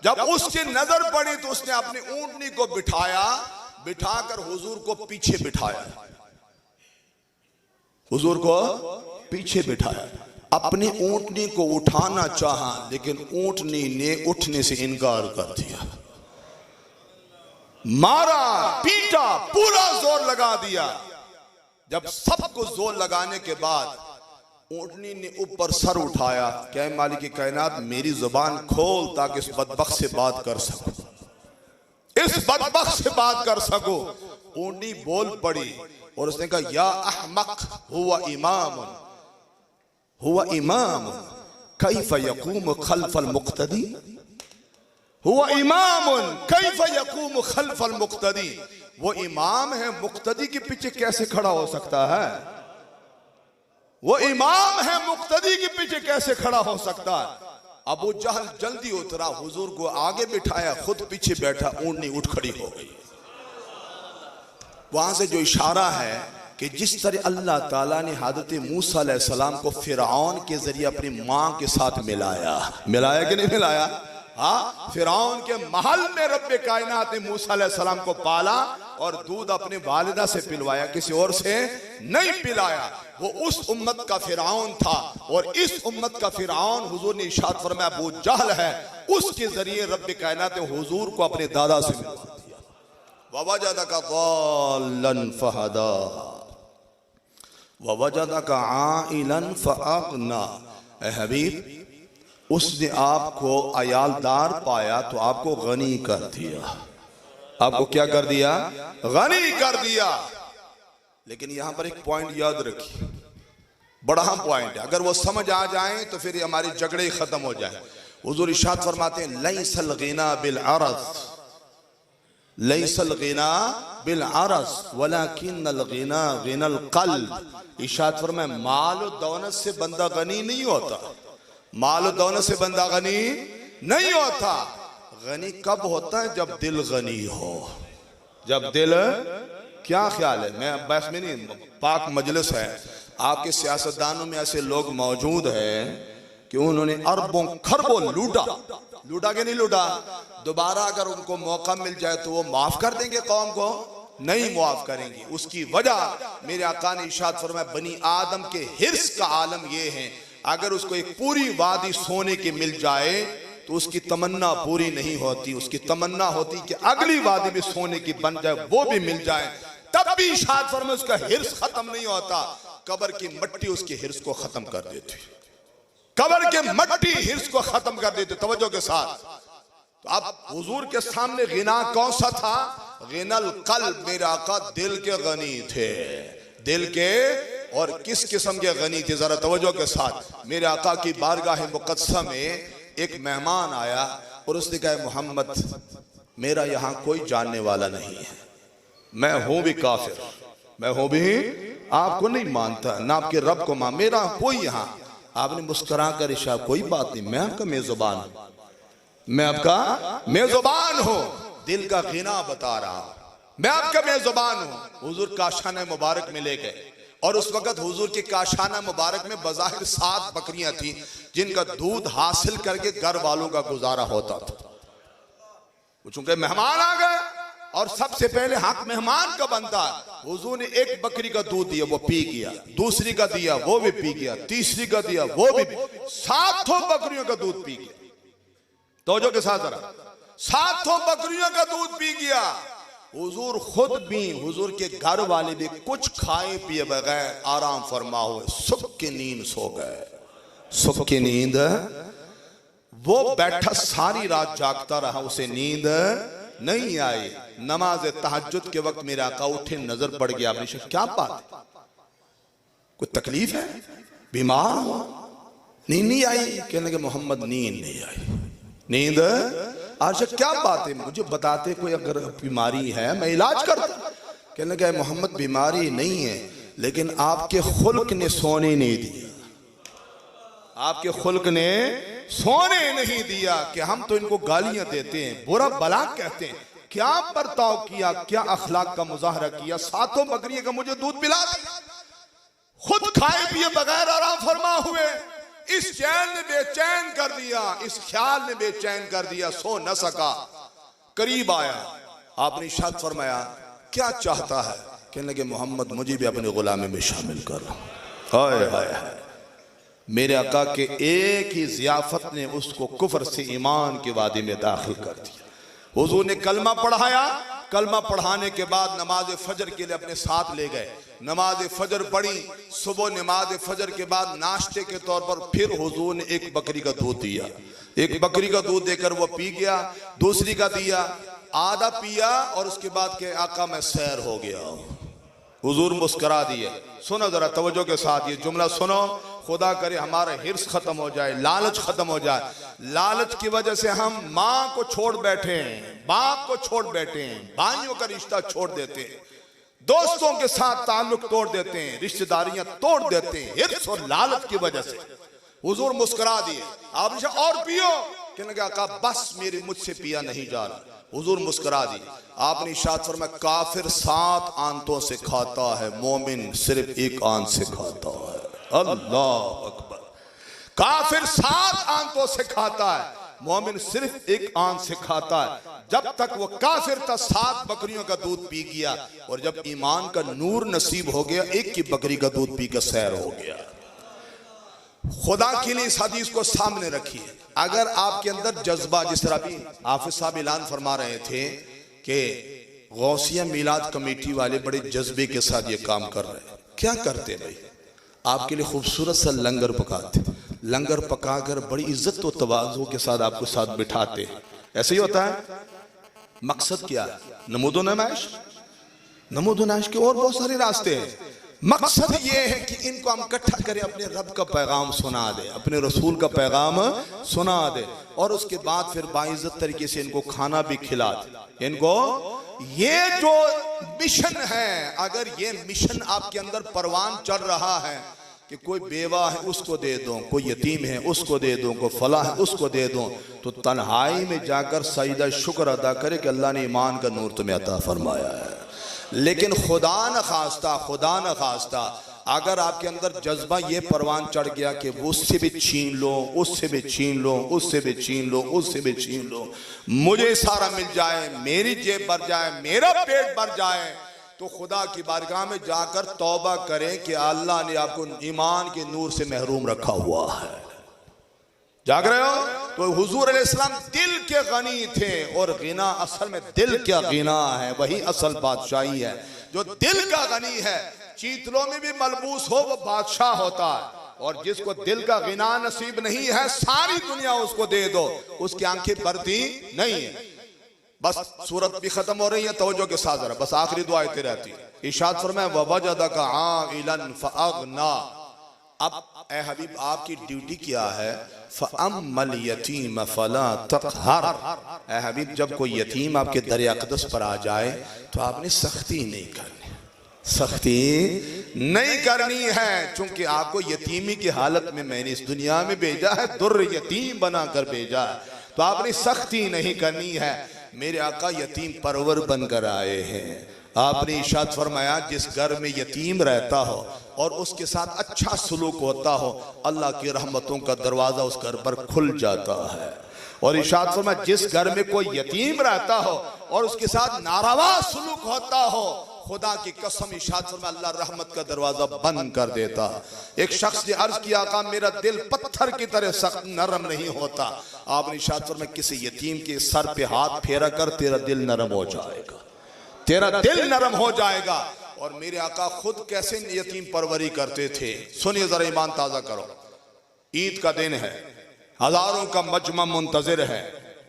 जब उसकी नजर पड़ी तो उसने अपनी ऊंटनी को बिठाया, बिठाकर हुजूर को पीछे बिठाया, हुजूर को पीछे बिठाया, अपनी ऊंटनी को उठाना चाहा, लेकिन ऊंटनी ने उठने से इनकार कर दिया, मारा, पीटा, पूरा जोर लगा दिया। जब सबको जोर लगाने के बाद ऊंटनी ने ऊपर सर उठाया, क्या मालिक की कायनात मेरी जुबान खोल ताकि इस बदबख्त से बात कर सकूं, इस बदबख्त से बात कर सकूं। ऊंटनी बोल पड़ी और उसने कहा या अहमक हुवा इमामुन, हुवा इमामुन कैफ यकूम खल्फल मुक्तदी, हुवा इमामुन कैफ यकूम खल्फल मुक्तदी, वो इमाम है, मुक्तदी के पीछे कैसे खड़ा हो सकता है, वो इमाम है, मुक्तदी के पीछे कैसे खड़ा हो सकता है। अबू जहल जल्दी उतरा, हुजूर को आगे बिठाया, खुद पीछे बैठा, ऊंटनी उठ खड़ी हो गई। वहां से जो इशारा है कि जिस तरह अल्लाह ताला ने हज़रत मूसा अलैहिस्सलाम को फिरऔन के जरिए अपनी मां के साथ मिलाया, मिलाया कि नहीं मिलाया? हाँ, फिरौन के महल में रब्बे कायनात ने मूसा अलैहिस्सलाम को पाला और दूध अपनी वालिदा से पिलवाया, किसी और से नहीं पिलाया। वो उस उम्मत का फिरौन था और इस उम्मत का फिरौन हुजूर ने इरशाद फरमाया अबू जहल है, उसके जरिए रब्बे कायनात ने हुजूर को अपने दादा से मिलवा दिया। ववजदका ज़ाल्लन फहदा ववजदका आइलन फअगना, ए हबीब उसने आपको अयालदार पाया तो आपको गनी कर दिया, आपको क्या कर दिया? गनी कर दिया। लेकिन यहां पर एक पॉइंट याद रखिए, बड़ा अहम पॉइंट है, अगर वो समझ आ जाए तो फिर हमारी झगड़े खत्म हो जाए। हुजूर इरशाद फरमाते हैं लैसल गिना बिल अरज़, लैसल गिना बिल अरज़ वलाकिन्नल गिना गिनल क़ल्ब। इरशाद फरमाया माल और दौलत से बंदा गनी नहीं होता, माल दौलत से बंदा गनी नहीं होता। गनी कब होता है? जब दिल गनी हो, जब दिल, क्या ख्याल है, मैं बस में नहीं, पाक मजलिस है, आपके सियासतदानों में ऐसे लोग मौजूद हैं कि उन्होंने अरबों खरबों लूटा, लूटा के नहीं लूटा, दोबारा अगर उनको मौका मिल जाए तो वो माफ कर देंगे कौम को? नहीं मुआफ करेंगी। उसकी वजह मेरे आका ने इरशाद फरमाया, बनी आदम के हिर्स का आलम यह है, अगर उसको एक पूरी वादी सोने की मिल जाए तो उसकी तमन्ना पूरी नहीं होती। उसकी तमन्ना होती कि अगली वादी भी सोने की बन जाए, वो भी मिल जाए, तब भी इरशाद फरमाया उसका हिर्स खत्म नहीं होता। कब्र की मिट्टी उसके हिर्स को खत्म कर देती, कब्र के मिट्टी हिर्स को खत्म कर देती। तवज्जो के साथ, तो अब हुजूर के सामने गिना कौन सा था? गिनल कल्ब, मेरे आका दिल के गनी थे, दिल के। और किस किस्म के गनी थे? जरा तवज्जो के साथ, मेरे आका की बारगाह मुक़द्दसा में एक मेहमान आया और उसने कहा, मोहम्मद मेरा यहाँ कोई जानने वाला नहीं है, मैं हूं भी काफिर, मैं हूं भी आपको नहीं मानता, ना आपके रब को मान, मेरा कोई यहाँ। आपने मुस्कुरा कर इशारा, कोई बात नहीं, मैं आपका मेजबान हूं, मैं आपका मेजबान हूं, दिल का गिना बता रहा हूं, मैं आपका मेजबान हूं। हुजूर काशाना मुबारक में ले गए और उस वक्त हुजूर के काशाना मुबारक में बज़ाहिर 7 बकरियां थी जिनका दूध हासिल करके घर वालों का गुजारा होता था। चूंकि मेहमान आ गए और सबसे पहले हक मेहमान का बनता है, हुजूर ने एक बकरी का दूध दिया, वो पी गया, दूसरी का दिया, वो भी पी गया, तीसरी का दिया, वो भी, 7 बकरियों का दूध पी गया। तो जो के साथ जरा 7 बकरियों का दूध पी गया। हुजूर खुद भी, हुजूर के घर वाले भी कुछ खाए पिए बगैर आराम फरमा हुए सुख की नींद सो गए, सुख की नींद। वो बैठा सारी रात जागता रहा, उसे नींद नहीं आई। नमाज तहज्जुद के वक्त मेरे आका उठे, नजर पड़ गया, आपने क्या बात है, कोई तकलीफ है, बीमार हो? नींद नहीं आई? कहने लगे मोहम्मद नींद नहीं आई, नींद। आज क्या बात है, मुझे बताते, कोई अगर बीमारी है मैं इलाज करता। कहने लगे मोहम्मद बीमारी नहीं है, लेकिन आपके खुल्क ने सोने नहीं दिया, आपके खुल्क ने सोने नहीं दिया। कि हम तो इनको गालियां देते हैं, बुरा भला कहते हैं, क्या बर्ताव किया, क्या अखलाक का मुजाहरा किया, 7 बकरियों का मुझे दूध पिला दिया, खुद खाए पिए बगैर आराम फरमा हुए। इस चैन ने बेचैन कर दिया, इस ख्याल ने बेचैन कर दिया, सो न सका। करीब आया, आपने इरशाद फरमाया क्या चाहता है? कहने लगे मोहम्मद मुझे भी अपने गुलामी में शामिल कर। हाय हाय हाय, मेरे आका के एक ही जियाफत ने उसको कुफर से ईमान की वादी में दाखिल कर दिया। हुजूर ने कलमा पढ़ाया, कलमा पढ़ाने के बाद नमाज फजर के लिए अपने साथ ले गए, नमाज फजर पढ़ी। सुबह नमाज फजर के बाद नाश्ते के तौर पर फिर हुजूर ने एक बकरी का दूध दिया, एक बकरी का दूध देकर वो पी गया, दूसरी का दिया, आधा पिया और उसके बाद के आका मैं सैर हो गया। हुजूर मुस्करा दिए। सुनो जरा तवज्जो के साथ, ये जुमला सुनो, खुदा करे हमारा हिर्स खत्म हो जाए, लालच खत्म हो जाए। लालच की वजह से हम माँ को छोड़ बैठे हैं, बाप को छोड़ बैठे हैं, भाइयों का रिश्ता छोड़ देते हैं, दोस्तों के साथ ताल्लुक तोड़ देते हैं, रिश्तेदारियां तोड़ देते हैं, हिर्स और लालच की वजह से। हुजूर मुस्कुरा दिए, आपने और पियो? कहने लगा आका बस मेरे मुझसे पिया नहीं जा रहा। हुजूर मुस्कुरा दी, आपने इरशाद फरमाया काफिर 7 आंतों से खाता है, मोमिन सिर्फ एक आंत से खाता है। अल्लाह अकबर, काफिर 7 आंतों से खाता है, मोमिन सिर्फ एक आंत से खाता है। जब तक वो काफिर था 7 बकरियों का दूध पी गया, और जब ईमान का नूर नसीब हो गया, एक की बकरी का दूध पी कर सैर हो गया। खुदा के लिए इस हदीस को सामने रखिए। अगर आपके अंदर जज्बा, जिस तरह भी हाफिज साहब ऐलान फरमा रहे थे कि गौसिया मिलाद कमेटी वाले बड़े जज्बे के साथ ये काम कर रहे हैं, क्या करते भाई? आपके लिए खूबसूरत सा लंगर पकाते, लंगर पकाकर बड़ी इज्जत और तवाज़ु के साथ आपको साथ बिठाते, ऐसे ही होता है। मकसद क्या है? नमूदो नमाइश, नमूदो नमाइश के और बहुत सारे रास्ते हैं। मकसद ये है कि इनको हम इकट्ठा करें, अपने रब का पैगाम सुना दे, अपने रसूल का पैगाम सुना दे, और उसके बाद फिर बाइज्जत तरीके से इनको खाना भी खिला दे। इनको ये जो मिशन है, अगर ये मिशन आपके अंदर परवान चल रहा है कि कोई बेवा है उसको दे दो, कोई यतीम है उसको दे दो, कोई फला है उसको दे दो, तो तन्हाई में जाकर सजदा शुक्र अदा करे कि अल्लाह ने ईमान का नूर तुम्हें अता फरमाया है। लेकिन खुदा न खास्ता अगर आपके अंदर जज्बा ये परवान चढ़ गया कि वो उससे भी छीन लो, उससे भी छीन लो, उससे भी छीन लो, उससे भी छीन लो, मुझे सारा मिल जाए, मेरी जेब भर जाए, मेरा पेट भर जाए, तो खुदा की बारगाह में जाकर तौबा करें कि अल्लाह ने आपको ईमान के नूर से महरूम रखा हुआ है। जाग रहे हो? तो हुजूर अलैहिस्सलाम दिल के गनी थे, और गिना असल में दिल क्या गिना है, वही असल बादशाही है। जो दिल का गनी है, चीतलों में भी मलबूस हो वो बादशाह होता है, और जिसको दिल का गिना नसीब नहीं है, सारी दुनिया उसको दे दो, उसकी आंखें भरती नहीं है। बस सूरत भी खत्म हो रही है, तवज्जो के साथ जरा, बस आखिरी दुआ आती रहती है। इरशाद फरमाया ववजदका आइलन फअगना। अब ए हबीब आपकी ड्यूटी क्या है? फअम्मल यतीम फला तक़हर। ए हबीब जब कोई यतीम आपके दर अक़दस पर आ जाए तो आपने सख्ती नहीं करनी, सख्ती नहीं करनी है, चूंकि आपको यतीमी की हालत में मैंने इस दुनिया में भेजा है, दुर्र यतीम बनाकर भेजा है, तो आपने सख्ती नहीं करनी है। मेरे आका यतीम परवर बनकर आए हैं। आपने इरशाद फरमाया जिस घर में यतीम रहता हो और उसके साथ अच्छा सलूक होता हो, अल्लाह की रहमतों का दरवाजा उस घर पर खुल जाता है। और इरशाद फरमाया जिस घर में कोई यतीम रहता हो और उसके साथ नारवा सलूक होता हो, खुदा की कसम इरशाद फरमाया अल्लाह रहमत का दरवाजा बंद कर देता। एक शख्स ने अर्ज किया आका मेरा दिल पत्थर की तरह सख्त नरम नहीं होता। आपने इरशाद फरमाया किसी यतीम के सर पे हाथ फेरा कर, तेरा दिल नरम हो जाएगा, तेरा दिल नरम हो जाएगा। और मेरे आका खुद कैसे यतीम परवरी करते थे, सुनिए जरा, ईमान ताजा करो। ईद का दिन है, हजारों का मजमा मुंतजिर है,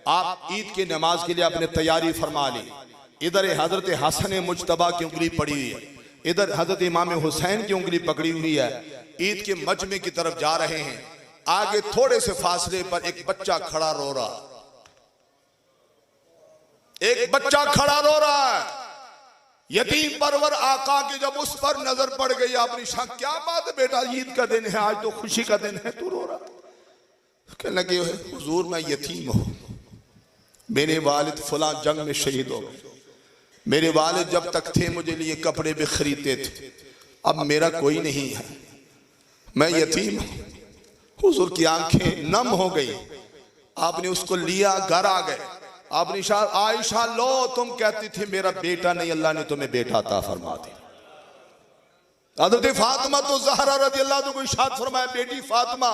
आप ईद की नमाज के लिए आपने तैयारी फरमा ली। इधर हजरत हसन मुजतबा की उंगली पड़ी हुई है, इधर हजरत इमाम हुसैन की उंगली पकड़ी हुई है। ईद के मजमे की तरफ जा रहे हैं, आगे थोड़े से फासले पर एक बच्चा खड़ा रो रहा, एक बच्चा खड़ा रो रहा है। यतीम परवर आका की जब उस पर नजर पड़ गई, आपने कहा क्या बात है बेटा, ईद का दिन है, आज तो खुशी का दिन है, तू रो रहा? कहने लगे हुजूर मैं यतीम हूं, मेरे वालिद फलां जंग में शहीद हो गए, मेरे वालिद जब तक थे मुझे लिए कपड़े भी खरीदते थे, अब मेरा कोई नहीं है, मैं यतीम हूं। हुजूर की आंखें नम हो गई, आपने उसको लिया, घर आ गए। आपने आयशा लो तुम कहती थी मेरा बेटा नहीं, अल्लाह ने तुम्हें बेटा अता फरमा दिया। हज़रत फातिमा तो ज़हरा रज़ियल्लाहु अन्हा को इरशाद फरमाया बेटी फातिमा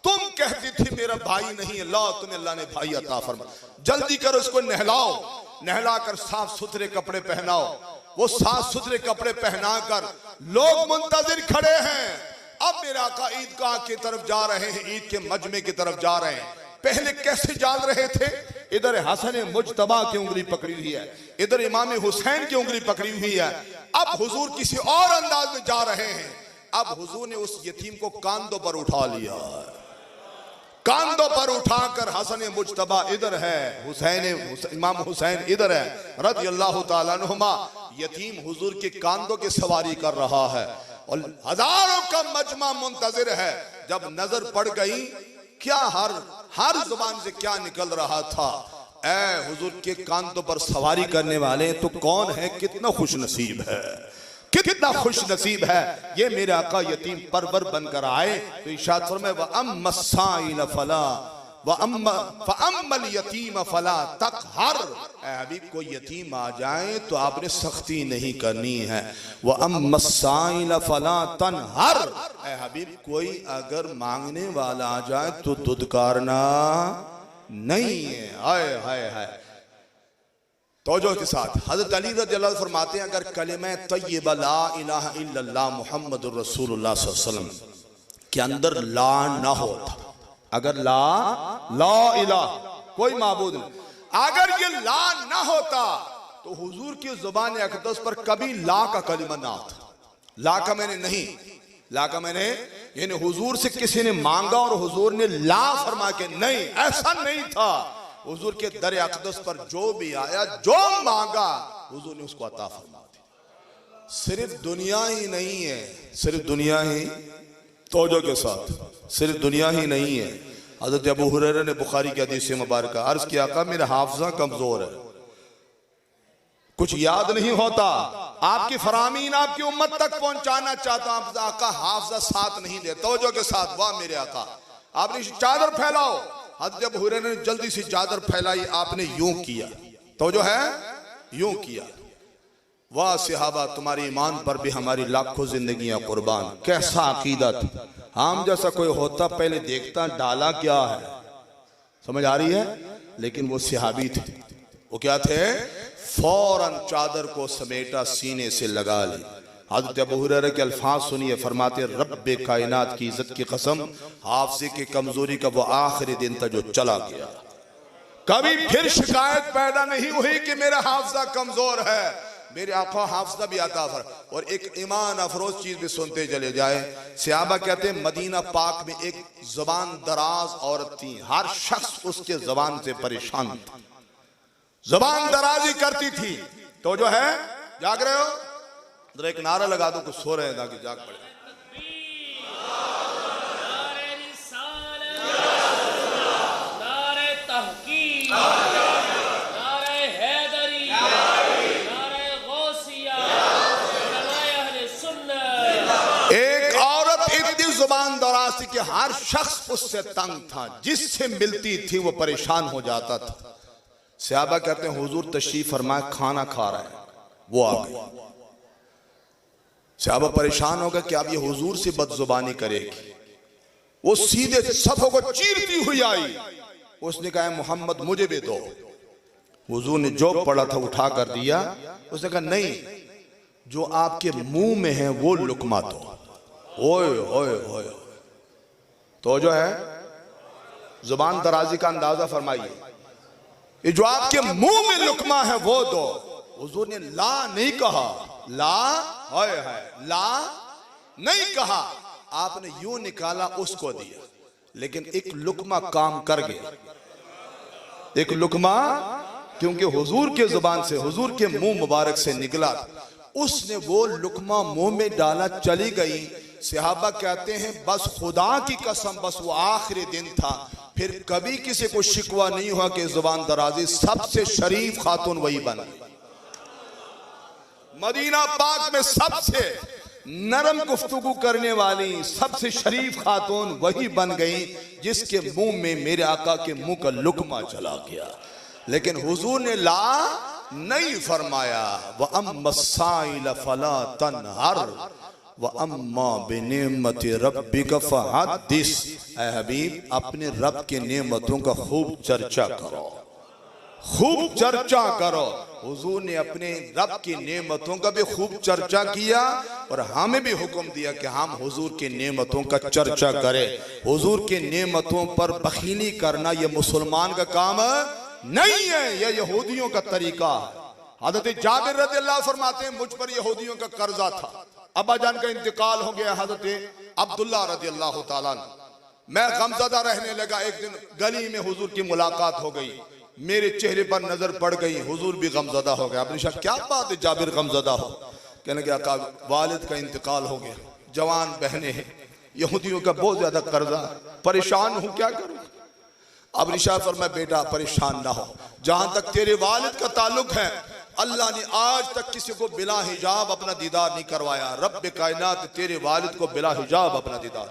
तुम कहती थी मेरा भाई नहीं, अल्लाह तुम्हें अल्लाह ने भाई अता फरमा, जल्दी करो इसको नहलाओ, नहला कर साफ सुथरे कपड़े पहनाओ। वो साफ सुथरे कपड़े पहनाकर लोग मुंतजिर खड़े हैं। अब मेरे आका ईदगाह की तरफ जा रहे हैं, ईद के मजमे की तरफ जा रहे हैं। पहले कैसे जा रहे थे? इधर हसन मुजतबा की उंगली पकड़ी हुई है, इधर इमाम हुसैन की उंगली पकड़ी हुई है। अब हुजूर किसी और अंदाज में जा रहे हैं। अब हुजूर ने उस यतीम को कांधों पर उठा लिया, कांधों पर उठाकर हसन मुजतबा इधर है, इमाम हुसैन इधर है रज़ियल्लाहु ताला अन्हुमा। यतीम हुजूर के कांधों की सवारी कर रहा है और हजारों का मजमा मुंतजिर है। जब नजर पड़ गई, क्या हर जुबान से क्या निकल रहा था, ऐ हुजूर के कांधों पर सवारी करने वाले तो कौन है, कितना खुश नसीब है, कितना खुश नसीब है। ये मेरे आका यतीम परवर बनकर आए तो इरशाद फरमाया व अम्मा साइल फला फअम्मल यतीम फला तक़हर। अभी कोई यतीम आ जाए तो आपने सख्ती नहीं करनी है। व अम्मा साइल फला तनहर। हबीब कोई अगर मांगने वाला आ जाए तो दुदकारना नहीं है। हाय हाय हाय, तवज्जो के साथ हज़रत अली रज़ियल्लाहु अन्हु फरमाते हैं अगर कलिमा तय्यबा ला इलाहा इल्लल्लाह मुहम्मदुर रसूलुल्लाह सल्लल्लाहु अलैहि वसल्लम के अंदर ला ना होता, अगर ला इलाहा कोई माबूद नहीं, अगर ये ला ना होता तो हुजूर की जुबान अक़दस पर कभी ला का कलिमा ना आता। ला का मैंने नहीं, ला का मैंने यानी हुजूर से किसी ने मांगा और हुजूर ने ला फरमा के नहीं, ऐसा नहीं था। हुजूर के दर अक़दस पर जो भी आया, जो मांगा हुजूर ने उसको अता फरमा दिया। सिर्फ दुनिया ही नहीं है, सिर्फ दुनिया ही, तवज्जो के साथ, सिर्फ दुनिया ही नहीं है। हज़रत अबू हुरैरा ने बुखारी की हदीस मुबारक अर्ज किया आका मेरा हाफजा कमजोर है, कुछ याद नहीं होता, आपकी फरामीन आपकी उम्मत तक पहुंचाना चाहता हूं, आका हाफजा साथ नहीं दे। तवज्जो के साथ, वाह मेरे आका, आपने चादर फैलाओ। हज़रत अबू हुरैरा ने जल्दी से चादर फैलाई, आपने यूं किया, तो जो है यूं किया। वाह सहाबा, तुम्हारे ईमान पर भी हमारी लाखों जिंदगियां कुर्बान। कैसा अकीदा था। हम जैसा कोई होता पहले देखता डाला क्या है, समझ आ रही है। लेकिन वो सहाबी थे। वो क्या थे? फौरन चादर को समेटा, सीने से लगा ली। हज़रत अबू हुरैरा के अल्फाज सुनिए, फरमाते रब्बे कायनात की इज्जत की कसम, हाफजे की कमजोरी का वो आखिरी दिन था जो चला गया। कभी फिर शिकायत पैदा नहीं हुई कि मेरा हाफजा कमजोर है। मेरे आका हाफजा भी आता फर। और एक ईमान अफरोज चीज भी सुनते चले जाए। सहाबा कहते हैं मदीना पाक में एक जुबान दराज औरत थी। हर शख्स उसके जुबान से परेशान था, जुबान दराजी करती थी। तो जो है, जाग रहे हो? जरा एक नारा लगा दो, कुछ सो रहे हैं ताकि जाग पड़े। एक औरत इतनी जुबान दराज थी कि हर शख्स उससे तंग था, जिससे मिलती थी वो परेशान हो जाता था। सहाबा कहते हैं हुजूर तशरीफ फरमाए, खाना खा रहा है, वो आ गई। सहाबा परेशान हो गए कि अब ये हुजूर से बदजुबानी करेगी। वो सीधे सफों को चीरती हुई आई। उसने कहा मोहम्मद मुझे भी दो। हुजूर ने जो पड़ा था उठा कर दिया। उसने कहा नहीं, जो आपके मुंह में है वो लुकमा दो। ओए ओए ओए, तो जो है जुबान दराजी का अंदाजा फरमाइए। ये जो आपके मुंह में लुकमा है वो दो। हुजूर ने ला नहीं कहा, ला है ला नहीं कहा। आपने यूं निकाला, उसको दिया। लेकिन एक लुकमा काम कर गया। एक लुकमा, क्योंकि हुजूर के जुबान से, हुजूर के मुंह मुबारक से निकला, उसने वो लुकमा मुंह में डाला, चली गई। सहाबा कहते हैं बस खुदा की कसम, बस वो आखिरी दिन था। फिर कभी किसी को शिकवा नहीं हुआ कि जुबान दराजी सबसे शरीफ खातून वही बन गई। मदीना पाक में सबसे नरम गुफ्तगू करने वाली सबसे शरीफ खातून वही बन गई जिसके मुंह में मेरे आका के मुंह का लुकमा चला गया। लेकिन हुजूर ने ला नहीं फरमाया। व अम्मा साइल फला तनहर व अम्मा बिनिअमति रब्बिका फहद्दिस। ऐ हबीब, अपने रब के नेमतों का खूब चर्चा करो, खूब चर्चा करो। हुजूर ने अपने रब की नेमतों का भी खूब चर्चा किया और हमें भी हुक्म दिया कि हम हुजूर के नेमतों का चर्चा करें। हुजूर के नेमतों पर बखीली करना यह मुसलमान का काम नहीं है, यह यहूदियों का तरीका है। हज़रत जाबिर रज़ियल्लाहु फरमाते हैं मुझ पर यहूदियों का कर्जा था। अब्बा जान का इंतकाल हो गया, हज़रत अब्दुल्लाह रज़ियल्लाहु ताला। मैं गमज़दा रहने लगा। एक दिन गली में हुजूर की मुलाकात हो गई, मेरे चेहरे पर नजर पड़ गई, हुजूर भी गमज़दा हो गया। आपने कहा क्या बात है जाबिर गमज़दा हो? कहने लगा वालिद का इंतकाल हो गया, जवान बहने हैं, यहूदियों का बहुत ज्यादा कर्जा, परेशान हूं, क्या करूं? अब निशा फरमाया बेटा परेशान ना हो, जहां तक तेरे वालिद का ताल्लुक है अल्लाह ने आज तक किसी को बिला हिजाब अपना दीदार नहीं करवाया। रब्बे कायनात तेरे वालिद को बिला हिजाब अपना दीदार।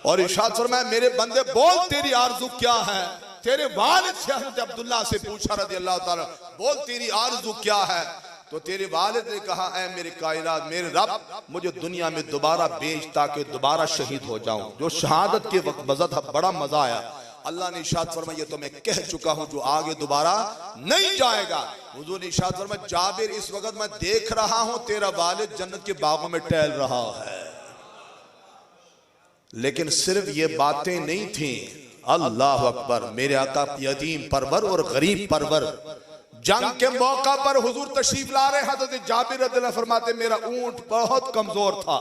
और इरशाद फरमाया मेरे बंदे बोल तेरी आरज़ू क्या है? तेरे वालिद से हज़रत अब्दुल्लाह से पूछा रज़ियल्लाहु ताला, बोल तेरी आरज़ू क्या है? तो तेरे वालिद ने कहा ऐ मेरे कायनात मेरे रब, मुझे दुनिया में दोबारा भेज ताकि दोबारा शहीद हो जाऊं। जो शहादत के वक्त मज़ा था, बड़ा मजा आया। अल्लाह ने इरशाद फरमाया तो मैं कह चुका हूं जो आगे दोबारा नहीं जाएगा। हुजूर ने इरशाद फरमाया जाबिर इस वक्त मैं देख रहा हूं तेरा वालिद जन्नत के बागों में टहल रहा है। लेकिन सिर्फ ये बातें नहीं थी, अल्लाह अकबर, मेरे आका यतीम परवर और गरीब परवर। जंग के मौका पर हुजूर तशरीफ ला रहे, हज़रत जाबिर रज़ियल्लाहु फरमाते मेरा ऊंट बहुत कमजोर था।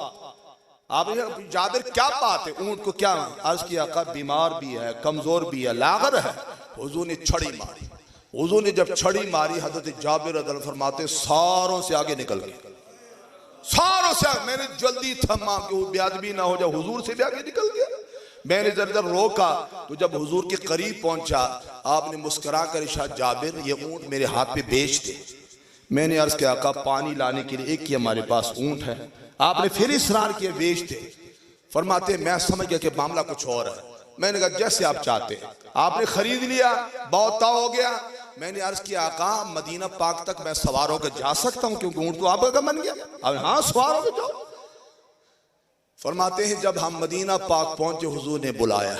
आप जाबिर क्या बात है, ऊंट को क्या? अर्ज किया आका बीमार भी है, कमजोर भी है, लागर है। हुजूर ने छड़ी मारी। हुजूर ने जब छड़ी मारी, हज़रत जाबिर रज़ियल्लाहु फरमाते सारों से आगे निकल गए, सारों से। मैंने जल्दी थमा कि वो बेअदबी ना हो जाए, हुजूर से भी आगे निकल गया। मैंने जरा रोका तो जब हुजूर के करीब पहुंचा आपने मुस्कुरा कर इरशाद जाबिर ये ऊंट मेरे हाथ पे बेच दे। मैंने अर्ज किया आका पानी लाने के लिए एक ही हमारे पास ऊंट है। आपने फिर इसरार किया बेच दे। फरमाते मैं समझ गया कि मामला कुछ और है। मैंने कहा जैसे आप चाहते। आपने खरीद लिया, बहुता हो गया। मैंने अर्ज किया आका मदीना पाक तक मैं सवार होकर जा सकता हूं क्योंकि ऊंट तो आपका बन गया। अब हाँ सवार होकर जाओ। फरमाते हैं जब हम मदीना पाक पहुंचे हुजूर ने बुलाया,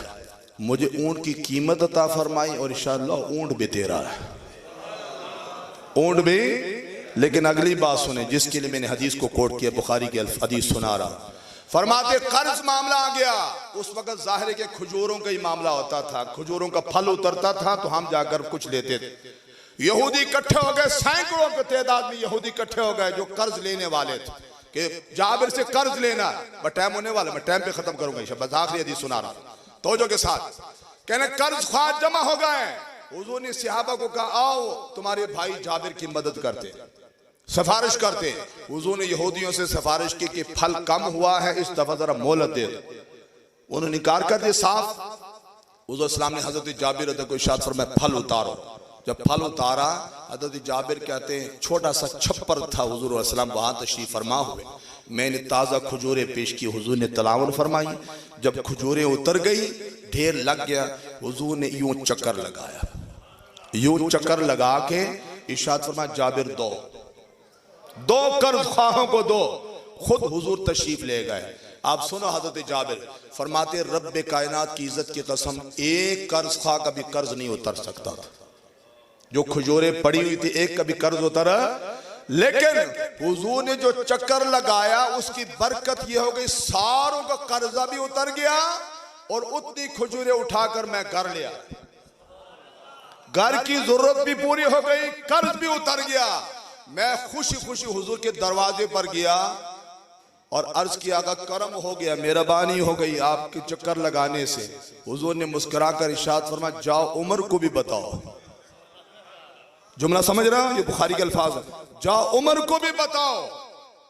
मुझे ऊंट की कीमत अता फरमाई और इंशाअल्लाह ऊंट भी तेरा है, ऊंट भी। लेकिन अगली बात सुने जिसके लिए मैंने हदीस को कोट किया, बुखारी की हदीस सुना रहा। फरमाते कर्ज मामला आ गया। उस वक्त जाहिर है कि खजूरों का ही मामला होता था, खजूरों का फल उतरता था तो हम जाकर कुछ लेते थे। यहूदी इकट्ठे हो गए, सैकड़ों की तादाद में यहूदी इकट्ठे हो गए जो कर्ज लेने वाले थे कि जाबिर से कर्ज लेना। बस टाइम होने वाला, मैं टाइम पे खत्म करूंगा, बस आखिरी हदीस सुना रहा तवज्जो के साथ। कहने कर्ज ख्वाह जमा हो गए। हुजूर ने सहाबा को कहा आओ तुम्हारे भाई जाबिर की मदद करते, सिफारिश करते। हुजूर ने यहूदियों से सिफारिश की कि फल कम हुआ है, इस दफा जरा मोहलत दे दो। उन्होंने इनकार कर दिया साफ। हुजूर इस्लाम ने हजरत जाबिर को इरशाद फरमाया फल उतारो। जब फल उतारा, हजरत जाबिर कहते हैं छोटा सा छप्पर था, हुजूर इस्लाम वहां तशरीफ फरमा हुए। मैंने ताज़ा खजूरें पेश की, हुजूर ने तलावन फरमाई। जब खजूरें उतर गई, ढेर लग गया, हुजूर ने यूं चक्कर लगाया, यूं चक्कर लगा के इरशाद फरमाया जाबिर दो कर्ज ख्वाहों को दो। खुद हुजूर तशरीफ ले गए। आप सुनो हजरत जाबिर फरमाते रब्बे कायनात की इज्जत की कसम, एक कर्ज ख्वाह कभी कर्ज नहीं उतर सकता था। जो खजूरें पड़ी हुई थी एक कभी कर्ज उतरा, लेकिन हुजूर ने जो चक्कर लगाया उसकी बरकत यह हो गई सारों का कर्जा भी उतर गया और उतनी खजूरें उठाकर मैं घर ले आया। घर की जरूरत भी पूरी हो गई, कर्ज भी उतर गया। मैं खुशी खुशी हुजूर के दरवाजे पर गया और अर्ज किया का करम हो गया, मेहरबानी हो गई आपके चक्कर लगाने से। हुजूर ने मुस्कुराकर इरशाद फरमाया जाओ उमर को भी बताओ। जुमला समझ रहा हूं, ये बुखारी के अल्फाज है। जाओ उमर को भी बताओ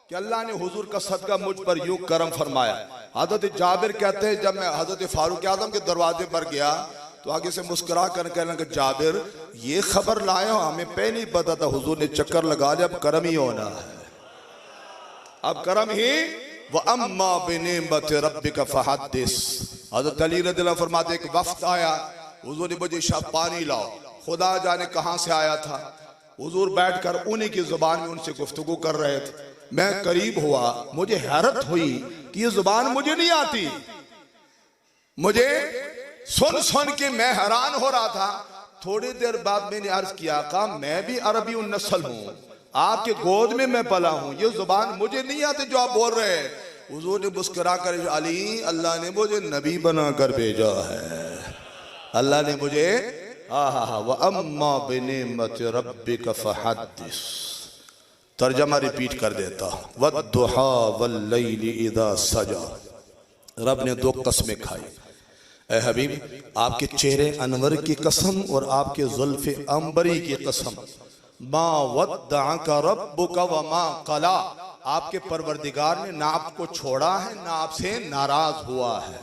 कि अल्लाह ने हुजूर का सदका मुझ पर यूं करम फरमाया। हजरत जाबिर कहते हैं जब मैं हजरत फारूक आजम के दरवाजे पर गया तो आगे से मुस्कुरा कर कहने लगे जाबिर ये खबर लाए हो, हमें पहले नहीं पता था, हुजूर ने चक्कर लगा लिया, अब करम ही होना है, अब करम ही। व अम्मा बिनिमत रब्बिका फहद्दिस। हजरत अली रज़ियल्लाहु अन्हु फरमाते एक वफ्द आया, हुजूर ने मुझे शाह पानी लाओ, खुदा जाने कहां से आया था। हुजूर बैठकर उन्हीं की जुबान में उनसे गुफ्तगू कर रहे थे। मैं करीब हुआ, मुझे हैरत हुई कि ये जुबान मुझे नहीं आती। मुझे सुन सुन के मैं हैरान हो रहा था। थोड़ी देर बाद मैंने अर्ज किया का मैं भी अरबी नस्ल हूं, आपके गोद में मैं पला हूं, ये जुबान मुझे नहीं आती जो आप बोल रहे हैं। हुजूर ने मुस्कुरा कर अली अल्लाह ने मुझे नबी बनाकर भेजा है, अल्लाह ने मुझे व अम्मा बिनिमत रब्बिका फहद्दिस। तर्जमा रिपीट कर देता वद्दुहा वल्लैलि इज़ा सजा। रब ने दो कस्में खाई, ए हबीब आपके चेहरे अनवर की कसम और आपके जुल्फ़े अंबरी की कसम। मा वद्दअका रब्बुका व मा क़ला। आपके परवरदिगार ने ना आपको छोड़ा है ना आपसे नाराज हुआ है।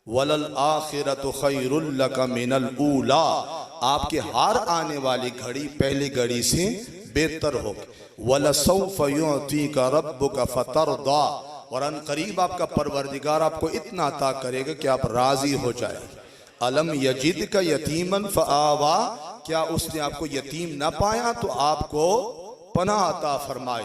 वलल आखिरतु खैरुल लका मिनल ऊला। आपके हार आने वाली घड़ी पहली घड़ी से बेहतर होगी। वलसौफ युअतीका रब्बुका फतरदा। और अनकरीब आपका परवरदिगार आपको इतना अता करेगा कि आप राजी हो जाए। अलम यजिदका यतीमन फआवा। क्या उसने आपको यतीम न पाया तो आपको पनाह अता फरमाए।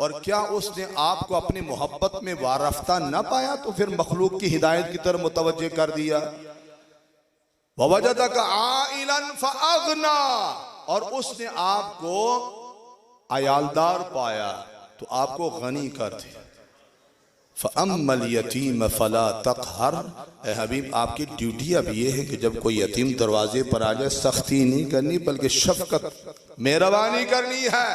और क्या उसने आपको अपनी मोहब्बत में वारफ्ता न पाया तो फिर मखलूक की हिदायत की तरफ मुतवज्जे कर दिया। ववजदका आइलन फअगना। और उसने आपको अयालदार पाया तो आपको गनी कर दिया। फअम्मल यतीम फला तक़हर। ए हबीब आपकी ड्यूटी अब ये है कि जब कोई यतीम दरवाजे पर आ जाए सख्ती नहीं करनी बल्कि शफकत मेहरबानी करनी है।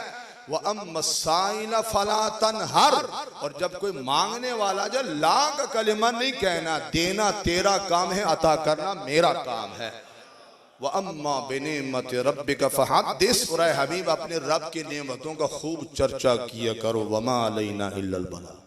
वअम्मा साइल फला तनहर। और जब कोई मांगने वाला जो ला का कलिमा नहीं कहना, देना तेरा काम है, अता करना मेरा काम है। वअम्मा बिनिमत रब्बिका फहद्दिस। और हबीब अपने रब की नेमतों का खूब चर्चा किया करो। वमा अलैना इल्लल बलाग।